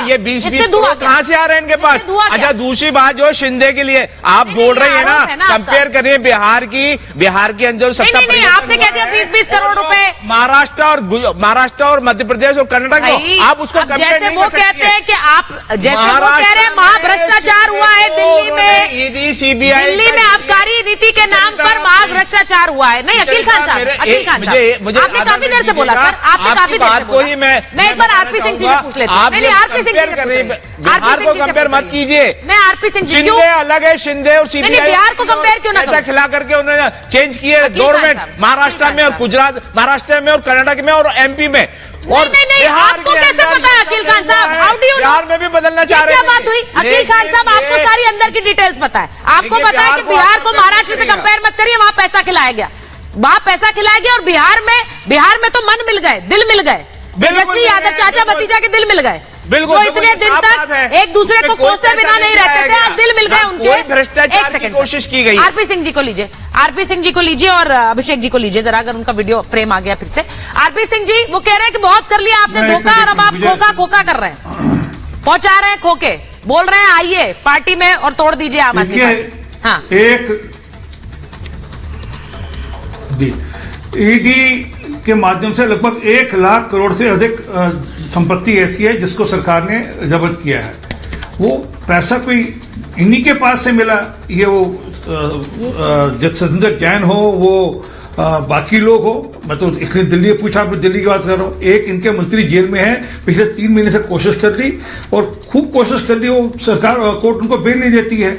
ये 20-20 करोड़ कहाँ से आ रहे हैं इनके पास? अच्छा, दूसरी बात जो शिंदे के लिए आप बोल रही है ना, कंपेयर करिए बिहार के अंदर सत्ता, आपने कह दिया 20-20 करोड़ रुपए महाराष्ट्र और मध्य प्रदेश और कर्नाटक को, आप उसको जैसे वो कहते हैं कि आप जैसे वो कह रहे हैं महाभ्रष्टाचार हुआ है दिल्ली में, ईडी सीबीआई दिल्ली में आबकारी नीति के नाम पर महाभ्रष्टाचार हुआ है। नहीं अकील खान साहब, आपने काफी देर से बोला सर, आपने काफी देर से बोला। मैं एक बार आरपी सिंह जी से पूछ लेती हूँ। नहीं आरपी सिंह जी से बिहार को कंपेयर मत कीजिए। मैं आरपी सिंह जी, शिंदे अलग है, शिंदे और सीबीआई बिहार को कंपेयर क्यों ना ऐसा खिला करके उन्होंने चेंज किए गवर्नमेंट, महाराष्ट्र में और गुजरात, महाराष्ट्र में और कर्नाटक में और एमपी में। और नहीं, आपको कैसे पता है अकील खान साहब? How do you know? Bihar में भी बदलना चाह रहे हैं। क्या बात हुई अकील खान साहब? आपको सारी अंदर की डिटेल्स पता है, आपको पता है कि बिहार को महाराष्ट्र से कंपेयर मत करिए, वहां पैसा खिलाया गया, वहां पैसा खिलाया गया। और बिहार में तो मन मिल गए, दिल मिल गए, तेजस्वी यादव चाचा भतीजा के दिल मिल गए, जो इतने दिन तक एक दूसरे को कोसे बिना नहीं रहते थे, आज दिल मिल गए उनके। भ्रष्टाचार की कोशिश की गई। आरपी सिंह जी को लीजिए, आरपी सिंह जी को लीजिए और अभिषेक जी को लीजिए जरा, अगर उनका वीडियो फ्रेम आ गया फिर से। आरपी सिंह जी वो कह रहे हैं कि बहुत कर लिया आपने धोखा और अब आप खोखा कर रहे हैं, पहुंचा रहे हैं खोके, बोल रहे हैं आइए पार्टी में और तोड़ दीजिए आम आदमी पार्टी। हाँ, ईडी के माध्यम से लगभग 1 लाख करोड़ से अधिक संपत्ति ऐसी है जिसको सरकार ने जब्त किया है। वो पैसा कोई इन्हीं के पास से मिला, ये वो जसवंत जैन हो, वो बाकी लोग हो, मैं तो इसलिए दिल्ली पूछा, आप दिल्ली की बात कर रहा हूँ। एक इनके मंत्री जेल में है, पिछले 3 महीने से कोशिश कर ली और खूब कोशिश कर ली, वो सरकार कोर्ट उनको बेल नहीं देती है।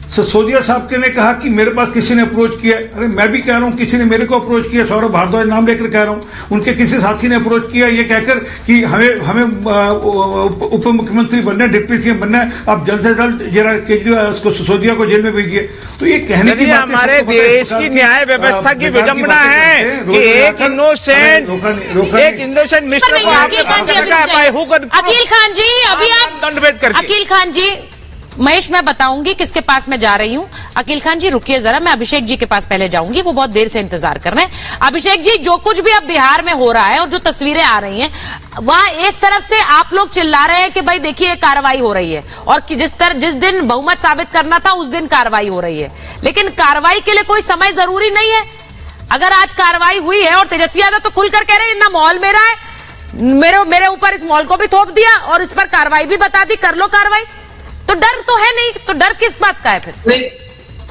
सिसोदिया साहब के ने कहा कि मेरे पास किसी ने अप्रोच किया, अरे मैं भी कह रहा हूँ किसी ने मेरे को अप्रोच किया, सौरभ भारद्वाज नाम लेकर कह रहा हूँ, उनके किसी साथी ने अप्रोच किया ये कहकर कि हमें उप मुख्यमंत्री बनना है, डिप्टी सीएम बनना है, आप जल्द से जल्द जरा केजरीवाल उसको सिसोदिया को जेल में भेजिए। तो ये कहने की बात हमारे देश की न्याय व्यवस्था की विडंबना है कि एक इनोसेंट मिस्टर अकील खान जी, अभी आप दंडभेद करके, अकील खान जी, महेश मैं बताऊंगी किसके पास मैं जा रही हूं। अकील खान जी रुकिए जरा, मैं अभिषेक जी के पास पहले जाऊंगी, वो बहुत देर से इंतजार कर रहे हैं। अभिषेक जी, जो कुछ भी अब बिहार में हो रहा है और जो तस्वीरें आ रही हैं, वहां एक तरफ से आप लोग चिल्ला रहे हैं कि भाई देखिए कार्रवाई हो रही है और कि जिस दिन बहुमत साबित करना था उस दिन कार्रवाई हो रही है, लेकिन कार्रवाई के लिए कोई समय जरूरी नहीं है। अगर आज कार्रवाई हुई है और तेजस्वी यादव तो खुलकर कह रहे हैं ना मॉल मेरा है, मेरे ऊपर इस मॉल को भी थोप दिया और इस पर कार्रवाई भी बता दी, कर लो कार्रवाई, तो डर तो है नहीं, तो डर किस बात का है फिर? नहीं,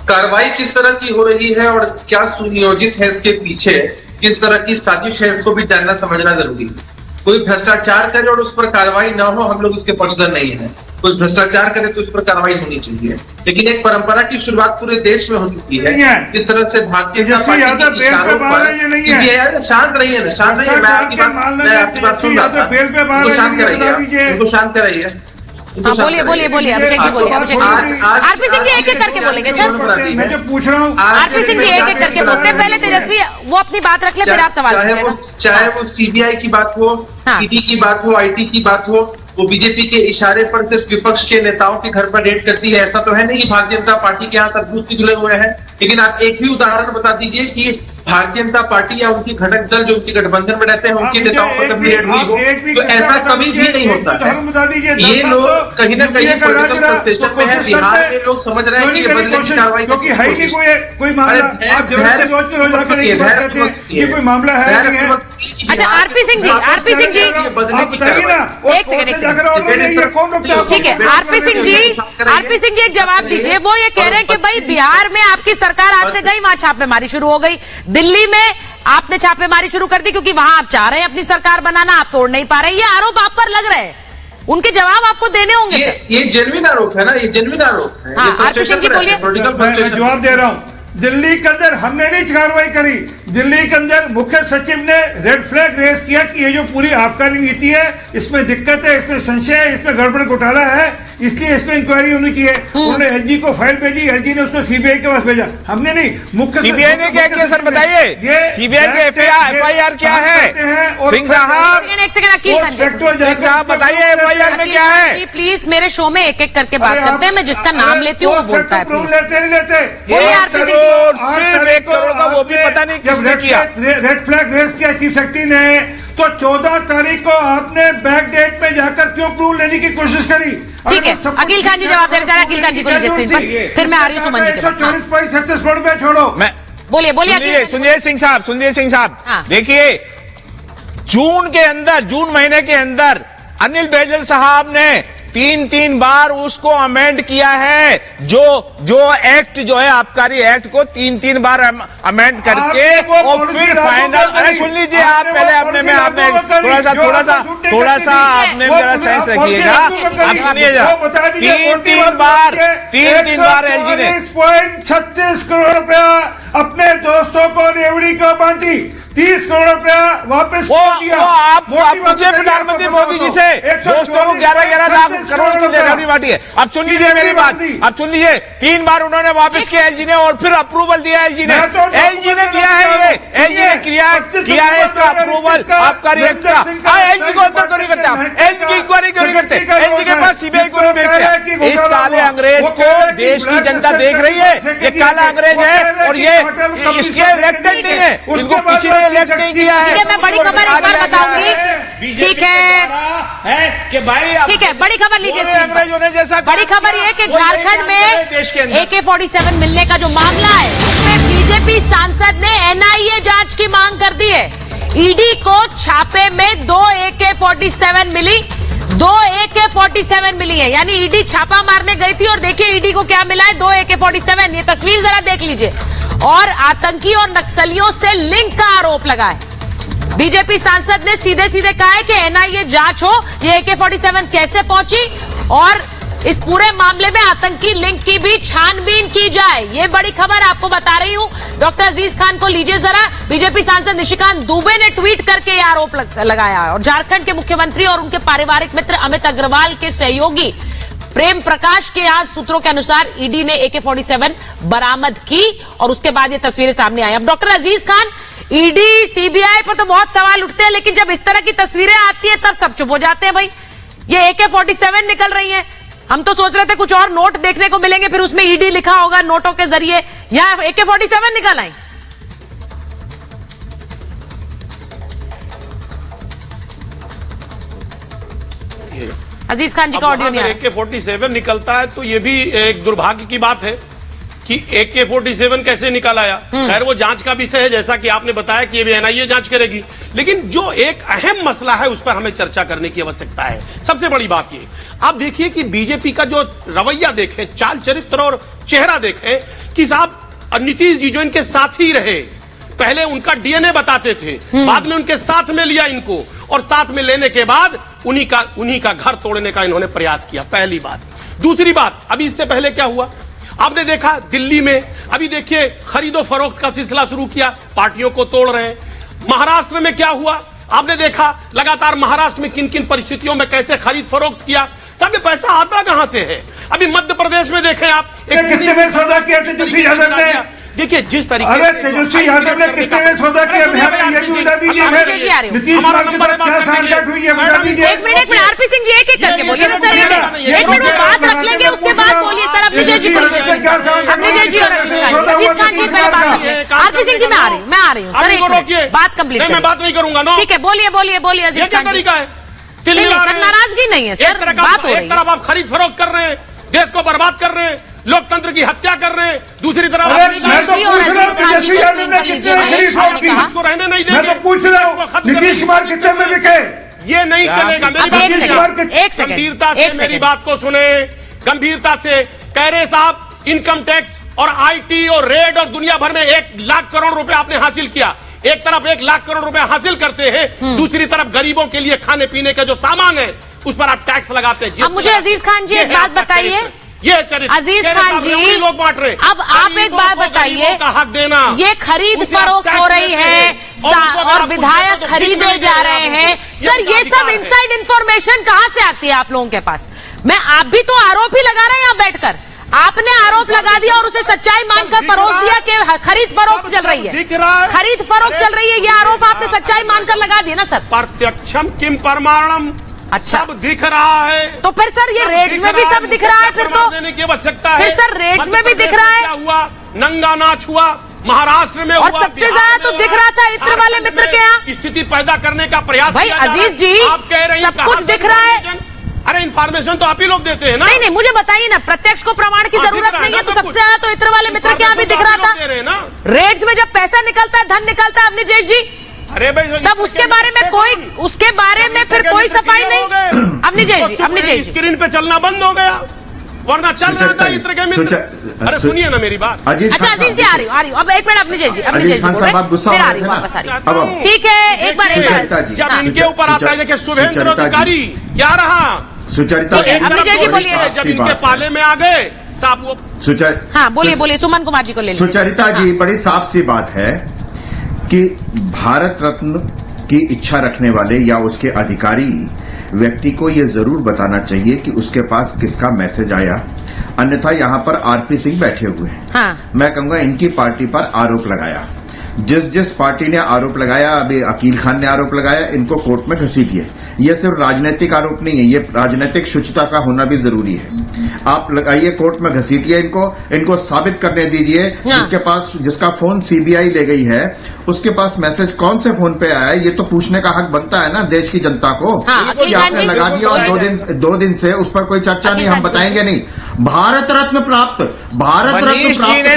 कार्रवाई किस तरह की हो रही है और क्या सुनियोजित है इसके पीछे, किस तरह की साजिश है, इसको भी जानना समझना जरूरी है। कोई भ्रष्टाचार करे और उस पर कार्रवाई ना हो, हम लोग उसके पक्षधर नहीं है। कोई भ्रष्टाचार करे तो उस पर कार्रवाई होनी चाहिए, लेकिन एक परंपरा की शुरुआत पूरे देश में हो चुकी है। जिस तरह से भारतीय जनता पार्टी के इशारों पर, शांत रहिए ना, शांत रहिए, मैं आपकी बात सुन रहा था, उनको शांत कराइए, उनको शांत कराइए। बोलिए अभिषेक जी, बोलिए अभिषेक जी। आरपी सिंह जी एक एक करके बोलेंगे सर, मैं जो पूछ रहा हूँ आरपी सिंह जी एक एक करके बोलते हैं, पहले तेजस्वी वो अपनी बात रख ले, फिर आप सवाल पूछेगा। चाहे वो सीबीआई की बात हो, ईडी की बात हो, आईटी की बात हो, वो बीजेपी के इशारे पर सिर्फ विपक्ष के नेताओं के घर पर रेड करती है। ऐसा तो है नहीं कि भारतीय जनता पार्टी के यहाँ तरबूज की जुड़े हुए हैं, लेकिन आप एक भी उदाहरण बता दीजिए कि भारतीय जनता पार्टी या उनकी घटक दल जो उनकी गठबंधन में रहते हैं उनके नेताओं पर कभी रेड हुई हो, तो ऐसा कभी भी नहीं होता है। ये लोग कहीं ना कहीं पॉलिटिकल फ्रस्ट्रेशन में है। बिहार में लोग समझ रहे हैं कि ये बदले की कार्रवाई कोई मामला है। अच्छा आरपी सिंह जी एक सेकंड ठीक है। आरपी सिंह जी एक जवाब दीजिए। वो ये कह रहे हैं कि भाई बिहार में आपकी सरकार आज से गई, वहां छापेमारी शुरू हो गई। दिल्ली में आपने छापेमारी शुरू कर दी क्योंकि वहां आप चाह रहे हैं अपनी सरकार बनाना, आप तोड़ नहीं पा रहे। ये आरोप आप पर लग रहे हैं, उनके जवाब आपको देने होंगे। ये जेन्युइन आरोप है ना, ये जेन्युइन आरोप है। हाँ, आरपी सिंह जी बोलिए। मैं जवाब दे रहा हूँ। दिल्ली के अंदर हमने नहीं कार्रवाई करी। दिल्ली के अंदर मुख्य सचिव ने रेड फ्लैग रेज किया कि ये जो पूरी आबकारी नीति है इसमें दिक्कत है, इसमें संशय है, इसमें गड़बड़ घोटाला है, इसलिए इसमें इंक्वायरी होनी चाहिए। उन्होंने एलजी को फाइल भेजी, एलजी ने उसको सीबीआई के पास भेजा। हमने नहीं, मुख्य सीबीआई ने क्या किया सर बताइए। सीबीआई के एफआईआर क्या है सिंह साहब? बताइए एफआईआर में क्या है। प्लीज मेरे शो में एक एक करके बात करते हैं, मैं जिसका नाम लेती हूँ वो बोलता है। सिर्फ 1 करोड़ का वो भी पता नहीं किसने किया। रेड फ्लैग रेज किया चीफ सेक्रेटरी ने, तो 14 तारीख को आपने बैक डेट में जाकर क्यों प्रूफ लेने की कोशिश करी? ठीक है, अकील खान जी जवाब देना चाह रहे हैं। अकील खान जी को लीजिए स्क्रीन पर, फिर मैं आ रही हूँ सुमन जी के पास। 144.36 करोड़ रुपए छोड़ो। बोलिए सुनिए सिंह साहब देखिए, जून महीने के अंदर अनिल बैजल साहब ने 3 बार उसको अमेंड किया है। जो एक्ट जो है आबकारी एक्ट को 3 बार अमेंड करके और फिर फाइनल। अरे सुन लीजिए आप पहले अपने में आपने थोड़ा सा आपने जरा सेंस रखिएगा। आप सुनिएगा 3 बार एलजी ने 36 करोड़ रुपया अपने दोस्तों को रेवड़ी को बांटी, 30 करोड़ रुपया वापस दिया। आप पूछे प्रधानमंत्री मोदी जी से, दोस्तों को 11 लाख करोड़ की रेवड़ी बांटी है। अब सुन लीजिए मेरी बात, अब सुन लीजिए 3 बार उन्होंने वापस किया एलजी ने और फिर अप्रूवल दिया एलजी ने दिया है। ये एलजी ने किया है इसका अप्रूवल आबकारी एक्ट का। एलजी को अंदर क्यों नहीं करते आप? एलजी की इंक्वायरी क्यों नहीं करते? एलजी के पास सीबीआई को नहीं भेजते? इस काले अंग्रेज को देश की जनता देख रही है। ये काला अंग्रेज है और ये इसके इलेक्टेड नहीं है, इनको किसी ने इलेक्ट नहीं किया है। ठीक है, मैं बड़ी खबर एक बार बताऊंगी। ठीक है कि भाई ठीक है, बड़ी खबर लीजिए। अंग्रेजों ने जैसा बड़ी खबर ये कि झारखंड में AK-47 मिलने का जो मामला है उसमें बीजेपी सांसद ने एनआईए जांच की मांग कर दी है। ईडी को छापे में 2 AK-47 मिली, 2 AK-47 मिली है। यानी ईडी छापा मारने गई थी और देखिए ईडी को क्या मिला है, 2 AK-47। ये तस्वीर जरा देख लीजिए। और आतंकी और नक्सलियों से लिंक का आरोप लगा है। बीजेपी सांसद ने सीधे कहा है कि एनआईए जांच हो, ये AK-47 कैसे पहुंची और इस पूरे मामले में आतंकी लिंक की भी छानबीन की जाए। ये बड़ी खबर आपको बता रही हूं। डॉक्टर अजीज खान को लीजिए जरा। बीजेपी सांसद निशिकांत दुबे ने ट्वीट करके ये आरोप लगाया है और झारखंड के मुख्यमंत्री और उनके पारिवारिक मित्र अमित अग्रवाल के सहयोगी प्रेम प्रकाश के यहां सूत्रों के अनुसार ईडी ने AK-47 बरामद की और उसके बाद ये तस्वीरें सामने आई। अब डॉक्टर अजीज खान, ईडी सीबीआई पर तो बहुत सवाल उठते हैं, लेकिन जब इस तरह की तस्वीरें आती है तब सब चुप हो जाते हैं। भाई ये AK-47 निकल रही है, हम तो सोच रहे थे कुछ और नोट देखने को मिलेंगे, फिर उसमें ईडी लिखा होगा नोटों के जरिए। यहां AK-47 निकल आई। अजीज खान जी का ऑडियो नहीं आ रहा। AK-47 निकलता है तो ये भी एक दुर्भाग्य की बात है कि AK-47 कैसे निकल आया। खैर वो जांच का विषय है, जैसा कि आपने बताया कि ये भी एनआईए जांच करेगी। लेकिन जो एक अहम मसला है उस पर हमें चर्चा करने की आवश्यकता है। सबसे बड़ी बात ये, आप देखिए कि बीजेपी का जो रवैया देखें, चाल चरित्र और चेहरा देखें कि साहब नीतीश जी जो इनके साथ ही रहे, पहले उनका डीएनए बताते थे, बाद में उनके साथ में लिया इनको और साथ में लेने के बाद उन्हीं का घर तोड़ने का इन्होंने प्रयास किया। पहली बात। दूसरी बात, अभी इससे पहले क्या हुआ आपने देखा दिल्ली में, अभी देखिए खरीदो फरोख्त का सिलसिला शुरू किया, पार्टियों को तोड़ रहे हैं। महाराष्ट्र में क्या हुआ आपने देखा, लगातार महाराष्ट्र में किन किन परिस्थितियों में कैसे खरीद फरोख्त किया। सब पैसा आता कहां से है? अभी मध्य प्रदेश में देखें आप, देखिए जिस तरीके अरे तेजस्वी यादव ने कितने सौदा किया, ये भी बता दीजिए। नीतीश कुमार के साथ क्या सांठगांठ हुई है बता दीजिए। एक मिनट आरपी सिंह जी एक एक करके बोलिए ना सर, एक मिनट वो बात रख लेंगे उसके बाद बोलिए सर। अपने जय जी को अपने जय जी और अजीज खान जी पहले बात रख लें। आरपी सिंह जी मैं आ रही हूँ सर, एक मिनट बात कंप्लीट मैं बात नहीं करूंगा ना, ठीक है बोलिए अजीज खान जी। तरीका है सर नाराजगी नहीं है सर, बात हो रही है। एक तरफ आप खरीद फरोख्त कर रहे हैं, देश को बर्बाद कर रहे हैं, लोकतंत्र की हत्या कर रहे हैं, दूसरी तरफ रहने नहीं देंगे। मैं तो पूछ रहा हूँ नीतीश कुमार कितने में बिके? ये नहीं चलेगा। गंभीरता से मेरी बात को सुने, गंभीरता से। कह रहे साहब इनकम टैक्स और आईटी और रेड और दुनिया भर में 1 लाख करोड़ रुपए आपने हासिल किया। एक तरफ 1 लाख करोड़ रुपए हासिल करते हैं, दूसरी तरफ गरीबों के लिए खाने पीने का जो सामान है उस पर आप टैक्स लगाते हैं। अब मुझे अजीज खान जी एक बात बताइए, ये चरित्र अजीज खान जी लोग बांट रहे। अब आप एक बात बताइए, का हक देना, ये खरीद फरोख्त हो रही है और विधायक खरीदे जा रहे हैं सर, ये सब इनसाइड इंफॉर्मेशन कहां से आती है आप लोगों के पास? आप भी तो आरोप ही लगा रहे हैं यहाँ बैठकर, आपने आरोप लगा दिया और उसे सच्चाई मानकर परोस दिया कि खरीद फरोख्त चल रही है, खरीद फरोख्त चल रही है, ये आरोप आपने सच्चाई मानकर लगा दिया ना सर। प्रत्यक्षम किम प्रमाणम, अच्छा सब दिख रहा है। तो फिर सर ये रेट्स में भी सब दिख रहा है, फिर तो देने की आवश्यकता है। फिर सर रेट्स में भी दिख रहा है। क्या हुआ, नंगा नाच हुआ महाराष्ट्र में, और सबसे ज्यादा तो दिख रहा था इत्र वाले मित्र के यहाँ स्थिति पैदा करने का प्रयास। भाई अजीज जी आप कह रहे हैं सब कुछ दिख रहा है। अरे इन्फॉर्मेशन तो आप ही लोग देते हैं ना। नहीं मुझे बताइए ना, प्रत्यक्ष को प्रमाण की जरूरत नहीं है, तो सबसे ज्यादा तो इत्र वाले मित्र के यहाँ भी दिख रहा था। रेट्स में जब पैसा निकलता है, धन निकलता है अवनीश जी, अरे भाई तब उसके बारे में फिर कोई सफाई नहीं। अवनीश जी स्क्रीन पे चलना बंद हो गया, वरना चल रहा था इत्र के मित्र। अरे सुनिए ना मेरी बात। अच्छा अजीज जी आ रही हूँ। अब एक मिनट अवनीश जी फिर आ रही हूँ, वापस आ रही हूँ। ठीक है एक बार जब इनके ऊपर आता है, देखिए शुभेंद्र अधिकारी क्या रहा, सुचरिता जी बोलिए। जब इनके पाले में आ गए साहब वो हाँ बोलिए सुमन कुमार जी को ले लीजिए। सुचरिता जी बड़ी साफ सी बात है कि भारत रत्न की इच्छा रखने वाले या उसके अधिकारी व्यक्ति को यह जरूर बताना चाहिए कि उसके पास किसका मैसेज आया, अन्यथा यहां पर आरपी सिंह बैठे हुए हैं। हाँ। मैं कहूंगा इनकी पार्टी पर आरोप लगाया, जिस पार्टी ने आरोप लगाया, अभी अकील खान ने आरोप लगाया, इनको कोर्ट में घसीटिए। ये सिर्फ राजनीतिक आरोप नहीं है, ये राजनीतिक शुचिता का होना भी जरूरी है। आप लगाइए कोर्ट में घसीटिए इनको साबित करने दीजिए। जिसका फोन सीबीआई ले गई है उसके पास मैसेज कौन से फोन पे आया है, ये तो पूछने का हक बनता है ना देश की जनता को। कि आपने लगा दिया और 2 दिन से उस पर कोई चर्चा नहीं, हम बताएंगे नहीं। भारत रत्न प्राप्त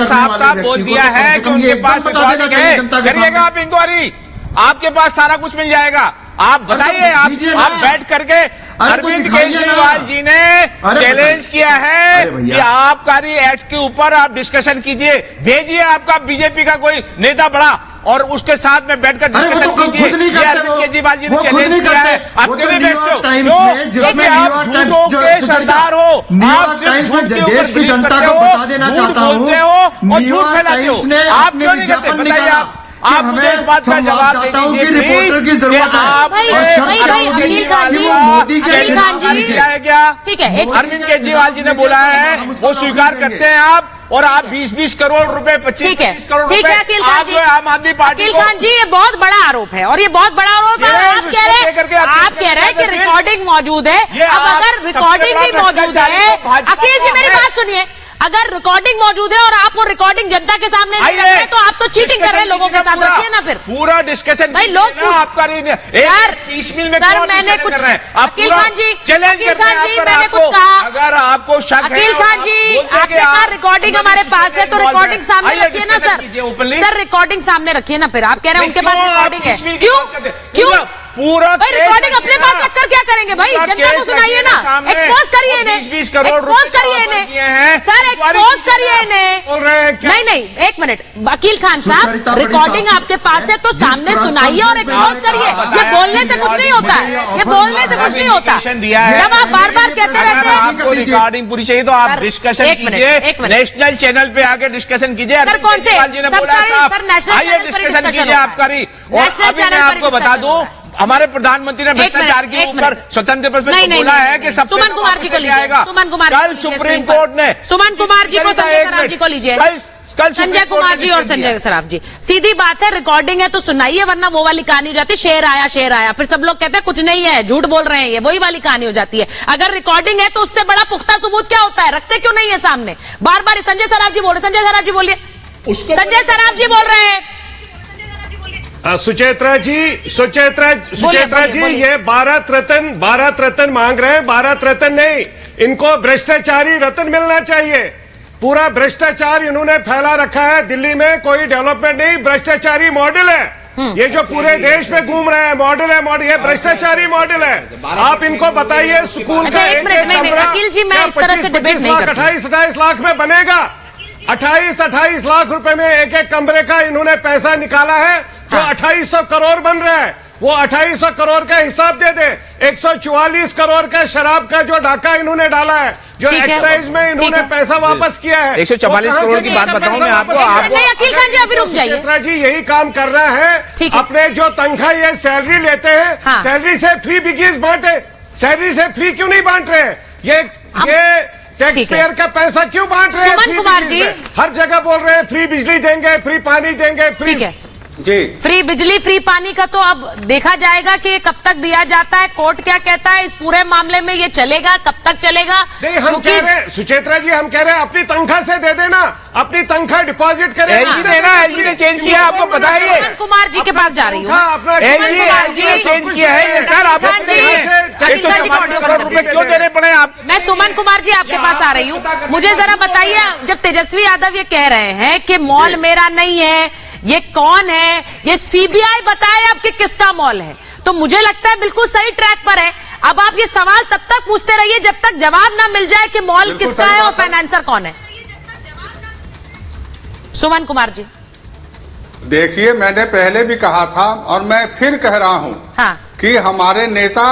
साफ बोल दिया है कि उनके पास करिएगा आप इंक्वायरी, आपके पास सारा कुछ मिल जाएगा। आप बताइए, आप बैठ करके अरविंद केजरीवाल जी ने चैलेंज किया है कि आबकारी एक्ट के ऊपर आप डिस्कशन कीजिए, भेजिए आपका बीजेपी का कोई नेता बड़ा और उसके साथ में बैठकर डिस्कशन कीजिए। अरविंद केजरीवाल जी ने चैलेंज किया है, आप क्यों नहीं बैठते हो? आप झूठों के सरदार हो, आप देश की जनता को बता देना चाहता हूँ, बोलते हो और झूठ फैलाते हो। आप क्यों नहीं करते? बताइए आप मुझे इस बात का जवाब दे दीजिए प्लीज। अकील खान जी ठीक है, अरविंद केजरीवाल जी ने बोला है वो स्वीकार करते हैं आप, और आप 20-20 करोड़ रुपए 25 करोड़ रुपए आम आदमी पार्टी। अकील खान जी ये बहुत बड़ा आरोप है और ये बहुत बड़ा आरोप है। आप कह रहे हैं कि रिकॉर्डिंग मौजूद है। अब अगर रिकॉर्डिंग भी मौजूद है, अकील जी मेरी बात सुनिए, अगर रिकॉर्डिंग मौजूद है और आप वो रिकॉर्डिंग जनता के सामने नहीं रख रहे तो आप तो चीटिंग कर रहे हैं लोगों के साथ। रखिए ना फिर पूरा डिस्कशन भाई लोग आपका सर मैंने कुछ अकील खान जी मैंने कुछ कहा, अगर आपको शक है अकील खान जी आपने कहा रिकॉर्डिंग हमारे पास है तो रिकॉर्डिंग सामने रखिए ना सर रिकॉर्डिंग सामने रखिए ना। फिर आप कह रहे हैं उनके पास रिकॉर्डिंग है, क्यों पूरा भाई रिकॉर्डिंग अपने पास रखकर क्या करेंगे भाई? जनता को सुनाइए ना, एक्सपोज करिए इन्हें, एक्सपोज करिए इन्हें सर, एक्सपोज करिए इन्हें। नहीं एक मिनट वकील खान साहब, रिकॉर्डिंग आपके पास है तो सामने सुनाइए और एक्सपोज करिए। ये बोलने से कुछ नहीं होता है, ये बोलने से कुछ नहीं होता। जब आप बार बार कहते रहते हैं आपको रिकॉर्डिंग पूरी चाहिए तो आप डिस्कशन कीजिए, नेशनल चैनल पे आके डिस्कशन कीजिए। सर कौन से आइए डिस्कशन कीजिए आप करी। और अभी मैं आपको बता दूं, हमारे प्रधानमंत्री ने भ्रष्टाचार के ऊपर स्वतंत्र प्रश्न बोला है कि सबसे सुमन कुमार जी को लीजिए, सुमन कुमार कल सुप्रीम कोर्ट ने सुमन कुमार जी को संजय जी को लीजिए। संजय कुमार जी और संजय सराफ जी, सीधी बात है, रिकॉर्डिंग है तो सुनाइए, वरना वो वाली कहानी हो जाती, शेर आया फिर सब लोग कहते हैं कुछ नहीं है, झूठ बोल रहे हैं, ये वही वाली कहानी हो जाती है। अगर रिकॉर्डिंग है तो उससे बड़ा पुख्ता सबूत क्या होता है, रखते क्यों नहीं है सामने? बार बार संजय सराफ जी बोल रहे, संजय सराफ जी बोलिए, संजय सराफ जी बोल रहे हैं। सुचेत्रा जी, ये भारत रत्न मांग रहे हैं, भारत रत्न नहीं, इनको भ्रष्टाचारी रत्न मिलना चाहिए। पूरा भ्रष्टाचार इन्होंने फैला रखा है दिल्ली में, कोई डेवलपमेंट नहीं, भ्रष्टाचारी मॉडल है ये जो पूरे देश में घूम रहे हैं, मॉडल है, ये भ्रष्टाचारी मॉडल है। आप इनको बताइए स्कूल का एक अखिल जी, मैं इस तरह से डिबेट नहीं करता। 28 लाख में बनेगा, 28 लाख रुपए में एक कमरे का इन्होंने पैसा निकाला है, जो 2800 करोड़ बन रहा है, वो 2800 करोड़ का हिसाब दे दे। 144 करोड़ का शराब का जो डाका इन्होंने डाला है, जो एक्साइज में इन्होंने पैसा वापस किया है, 144 करोड़ की बात बताऊं मैं आपको। अखिल खान जी अभी रुक जाइए। चित्रा जी यही काम कर रहा है, अपने जो तनख्वाह ये सैलरी लेते हैं, सैलरी से फ्री बिगीज बांटे, सैलरी से फ्री क्यों नहीं बांट रहे? ये टैक्स पेयर का पैसा क्यों बांट रहे हैं? सुमन कुमार जी हर जगह बोल रहे हैं फ्री बिजली देंगे, फ्री पानी देंगे, ठीक है जी, फ्री बिजली फ्री पानी का तो अब देखा जाएगा कि कब तक दिया जाता है, कोर्ट क्या कहता है इस पूरे मामले में, ये चलेगा कब तक चलेगा? नहीं, हम कह रहे हैं सुचेत्रा जी, हम कह रहे हैं अपनी तनख्वाह से दे देना, अपनी तनख्वाह डिपॉजिट करें। एलजी ने चेंज किया, आपको बताइए। सुमन कुमार जी के पास जा रही हूँ। एलजी ने चेंज किया है ये सर, आप 144 करोड़ रुपए क्यों देने पड़े आप? मैं सुमन कुमार जी आपके पास आ रही हूँ, मुझे जरा बताइए, जब तेजस्वी यादव ये कह रहे हैं कि मॉल मेरा नहीं है, ये कौन है, ये सीबीआई बताए आपके किसका मॉल है, तो मुझे लगता है बिल्कुल सही ट्रैक पर है। अब आप ये सवाल तब तक पूछते रहिए जब तक जवाब ना मिल जाए कि मॉल किसका है और फाइनेंसर कौन है। सुमन कुमार जी देखिए, मैंने पहले भी कहा था और मैं फिर कह रहा हूं कि हमारे नेता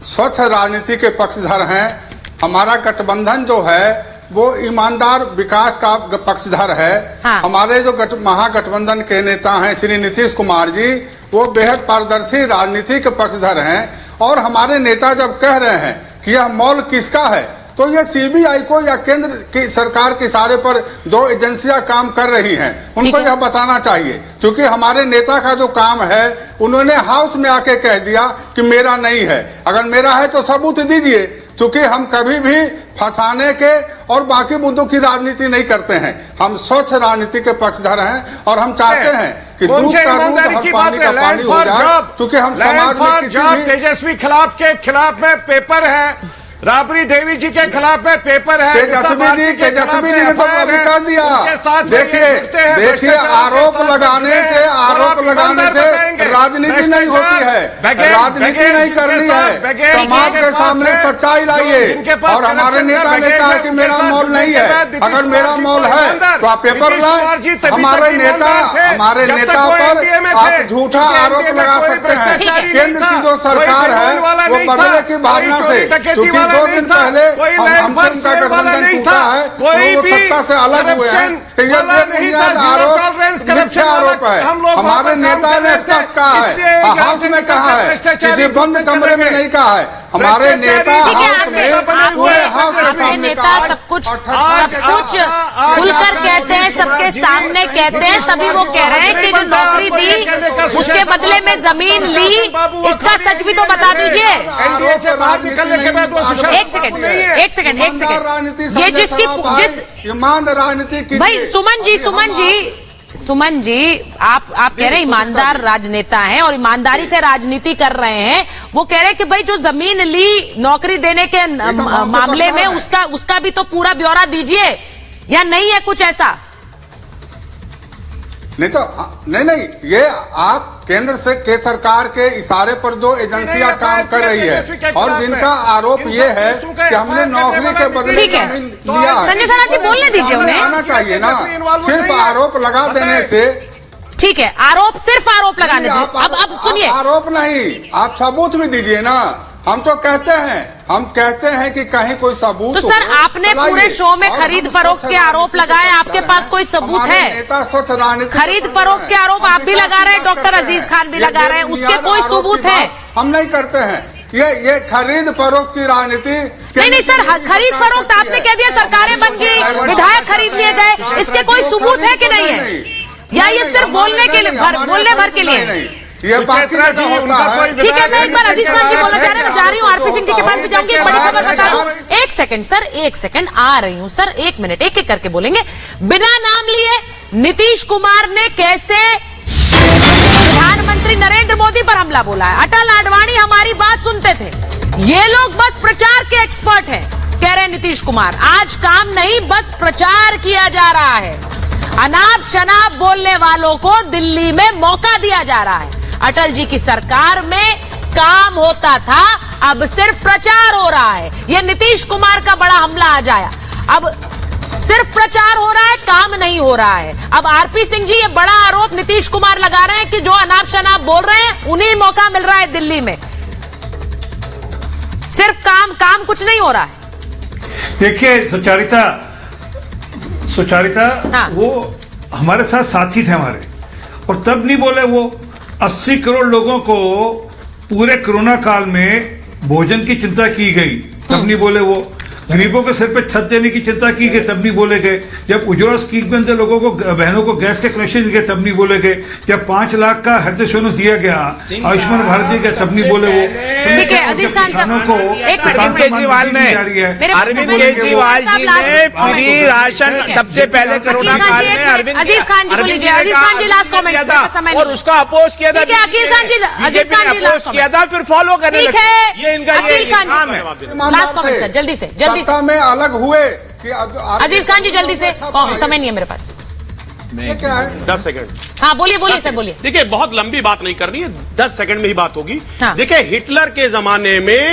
स्वच्छ राजनीति के पक्षधर हैं। हमारा गठबंधन जो है वो ईमानदार विकास का पक्षधर है। हमारे जो महागठबंधन के नेता हैं श्री नीतीश कुमार जी, वो बेहद पारदर्शी राजनीति के पक्षधर हैं। और हमारे नेता जब कह रहे हैं कि यह मॉल किसका है, तो यह सीबीआई को या केंद्र की सरकार के इशारे पर दो एजेंसियां काम कर रही हैं, उनको यह बताना चाहिए। क्योंकि हमारे नेता का जो काम है, उन्होंने हाउस में आके कह दिया कि मेरा नहीं है। अगर मेरा है तो सबूत दीजिए, क्योंकि हम कभी भी फंसाने के और बाकी मुद्दों की राजनीति नहीं करते हैं। हम स्वच्छ राजनीति के पक्षधर हैं और हम चाहते हैं कि दूध का दूध और पानी का पानी हो जाए, क्योंकि हम समाज में किसी भी तेजस्वी खिलाफ में पेपर है, राबड़ी देवी जी के खिलाफ में पेपर है, तेजस्वी जी ने तो अभी कह दिया। देखिए आरोप लगाने से राजनीति नहीं होती है, राजनीति नहीं करनी है, समाज के सामने सच्चाई लाइए। और हमारे नेता ने कहा कि मेरा मॉल नहीं है, अगर मेरा मॉल है तो आप पेपर लाए। हमारे नेता पर आप झूठा आरोप लगा सकते हैं। केंद्र की जो सरकार है वो बदले की भावना से, क्योंकि 2 दिन पहले हमसे उनका गठबंधन टूटा है, तो वो सत्ता से अलग हुए हैं, तो यह बेबुनियाद आरोप, मिथ्या आरोप है। हमारे नेता ने स्पष्ट कहा है, हाउस में कहा है, किसी बंद कमरे में नहीं कहा है। हमारे नेता आपके नेता सब कुछ खुलकर कहते हैं, सबके सामने कहते हैं, तभी वो कह रहे हैं कि जो नौकरी दी उसके बदले में जमीन ली, इसका सच भी तो बता दीजिए। एक सेकंड ये जिस ईमानदार राजनीति भाई सुमन जी आप कह रहे हैं ईमानदार राजनेता हैं और ईमानदारी से राजनीति कर रहे हैं। वो कह रहे हैं कि भाई जो जमीन ली नौकरी देने के मामले में उसका भी तो पूरा ब्यौरा दीजिए, या नहीं है कुछ ऐसा? नहीं तो नहीं, ये आप केंद्र से के सरकार के इशारे पर जो एजेंसियां काम कर रही है और जिनका आरोप ये है कि हमने नौकरी के बदले जमीन लिया है, संजय सराफ जी बोलने दीजिए, उन्हें आना चाहिए ना। सिर्फ आरोप लगा देने से ठीक है, सिर्फ आरोप लगाने दीजिए। अब सुनिए, आरोप नहीं, आप सबूत भी दीजिए ना। हम तो कहते हैं कि कहीं कोई सबूत तो सर आपने पूरे शो में खरीद फरोख्त के आरोप लगाए, आपके पास कोई सबूत है? खरीद फरोख्त के आरोप आप भी लगा रहे हैं, डॉक्टर अजीज खान भी लगा रहे हैं, उसके कोई सबूत है? हम नहीं करते हैं। ये खरीद फरोख्त की राजनीति। नहीं सर, खरीद फरोख्त आपने कह दिया, सरकारें बन गई, विधायक खरीद लिए गए, इसके कोई सबूत है कि नहीं है, या ये सिर्फ बोलने के लिए, बोलने भर के लिए? ये बाकी होता है। ठीक है, मैं एक बार अजीज खान जी बोलना चाह रहे हैं, मैं जा रही हूँ आरपी सिंह जी के पास भी जाऊंगी। एक बड़ी खबर बता दूं, एक सेकंड सर, एक सेकंड, आ रही हूँ सर, एक मिनट, एक एक करके बोलेंगे। बिना नाम लिए नीतीश कुमार ने कैसे प्रधानमंत्री नरेंद्र मोदी पर हमला बोला है। अटल आडवाणी हमारी बात सुनते थे, ये लोग बस प्रचार के एक्सपर्ट हैं, कह रहे नीतीश कुमार। आज काम नहीं, बस प्रचार किया जा रहा है। अनाप शनाप बोलने वालों को दिल्ली में मौका दिया जा रहा है। अटल जी की सरकार में काम होता था, अब सिर्फ प्रचार हो रहा है। यह नीतीश कुमार का बड़ा हमला आ जाया। अब सिर्फ प्रचार हो रहा है, काम नहीं हो रहा है। अब आरपी सिंह जी ये बड़ा आरोप नीतीश कुमार लगा रहे हैं कि जो अनाप शनाप बोल रहे हैं उन्हें मौका मिल रहा है दिल्ली में। सिर्फ काम कुछ नहीं हो रहा है। देखिए सुचारिता हाँ। वो हमारे साथ साथी थे हमारे, और तब नहीं बोले वो 80 करोड़ लोगों को पूरे कोरोना काल में भोजन की चिंता की गई, तब नहीं बोले वो। गरीबों के सिर पे छत देने की चिंता की गई, तब नहीं बोले गए। जब उज्ज्वला स्कीम के अंदर लोगों को, बहनों को गैस के कनेक्शन दिए, तब नहीं बोले गए। जब 5 लाख का हेल्थ इंश्योरेंस दिया गया, आयुष्मान भारत दिया गया, तब नहीं बोले वो। ठीक है अजीज खान साहब, एक मिनट, केजरीवाल ने, अरविंद केजरीवाल जी ने फ्री राशन सबसे पहले कोरोना काल में अरविंद अजीज खान जी को लीजिए। अजीज खान जी लास्ट कमेंट किया था, और उसका अपोज किया था। ठीक है अकील खान जी, अजीज खान जी लास्ट किया था, फिर फॉलो करने लगे। ठीक है, ये इनका अकील खान काम है। लास्ट कमेंट सर, जल्दी से सत्ता में अलग हुए कि अजीज खान जी जल्दी से, समय नहीं है मेरे पास। ये क्या है? 10 सेकंड। हाँ बोलिए सर, बोलिए। देखिए बहुत लंबी बात नहीं करनी है, 10 सेकंड में ही बात होगी। हाँ। देखिए हिटलर के जमाने में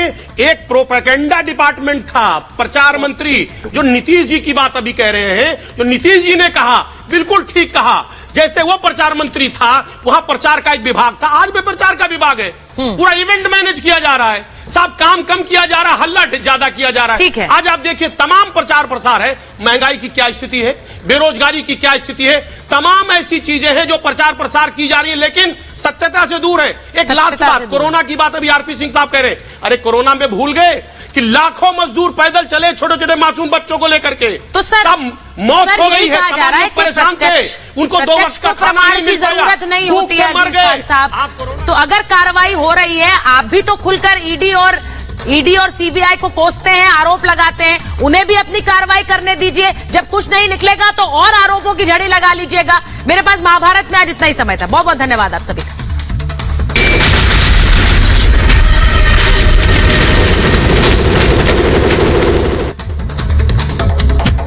एक प्रोपेगेंडा डिपार्टमेंट था, प्रचार मंत्री, जो नीतीश जी की बात अभी कह रहे हैं, जो नीतीश जी ने कहा बिल्कुल ठीक कहा। जैसे वो प्रचार मंत्री था, वहां प्रचार का एक विभाग था, आज भी प्रचार का विभाग है। पूरा इवेंट मैनेज किया जा रहा है, साहब काम कम किया जा रहा है, हल्ला ज्यादा किया जा रहा है। ठीक है। आज आप देखिए तमाम प्रचार प्रसार है, महंगाई की क्या स्थिति है, बेरोजगारी की क्या स्थिति है, तमाम ऐसी चीजें हैं जो प्रचार प्रसार की जा रही है, लेकिन सत्यता से दूर है। एक लास्ट बात, कोरोना की बात अभी आरपी सिंह साहब कह रहे, अरे कोरोना में भूल गए कि लाखों मजदूर पैदल चले छोटे छोटे मासूम बच्चों को लेकर के, तो सर मौत हो गई है, तमाम लोग परेशान थे, उनको 2 वक्त का प्रमाण की जरूरत नहीं होती है अजीज खान साहब। तो अगर कार्रवाई हो रही है, आप भी तो खुलकर ईडी और सीबीआई को कोसते हैं, आरोप लगाते हैं, उन्हें भी अपनी कार्रवाई करने दीजिए। जब कुछ नहीं निकलेगा तो और आरोपों की झड़ी लगा लीजिएगा। मेरे पास महाभारत में आज इतना ही समय था। बहुत बहुत धन्यवाद आप सभी का।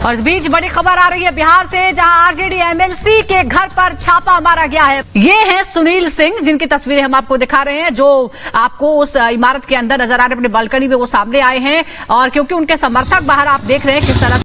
और इस बीच बड़ी खबर आ रही है बिहार से, जहां आरजेडी एमएलसी के घर पर छापा मारा गया है। ये हैं सुनील सिंह, जिनकी तस्वीरें हम आपको दिखा रहे हैं, जो आपको उस इमारत के अंदर नजर आ रहे हैं, अपने बालकनी में वो सामने आए हैं। और क्योंकि उनके समर्थक बाहर आप देख रहे हैं किस तरह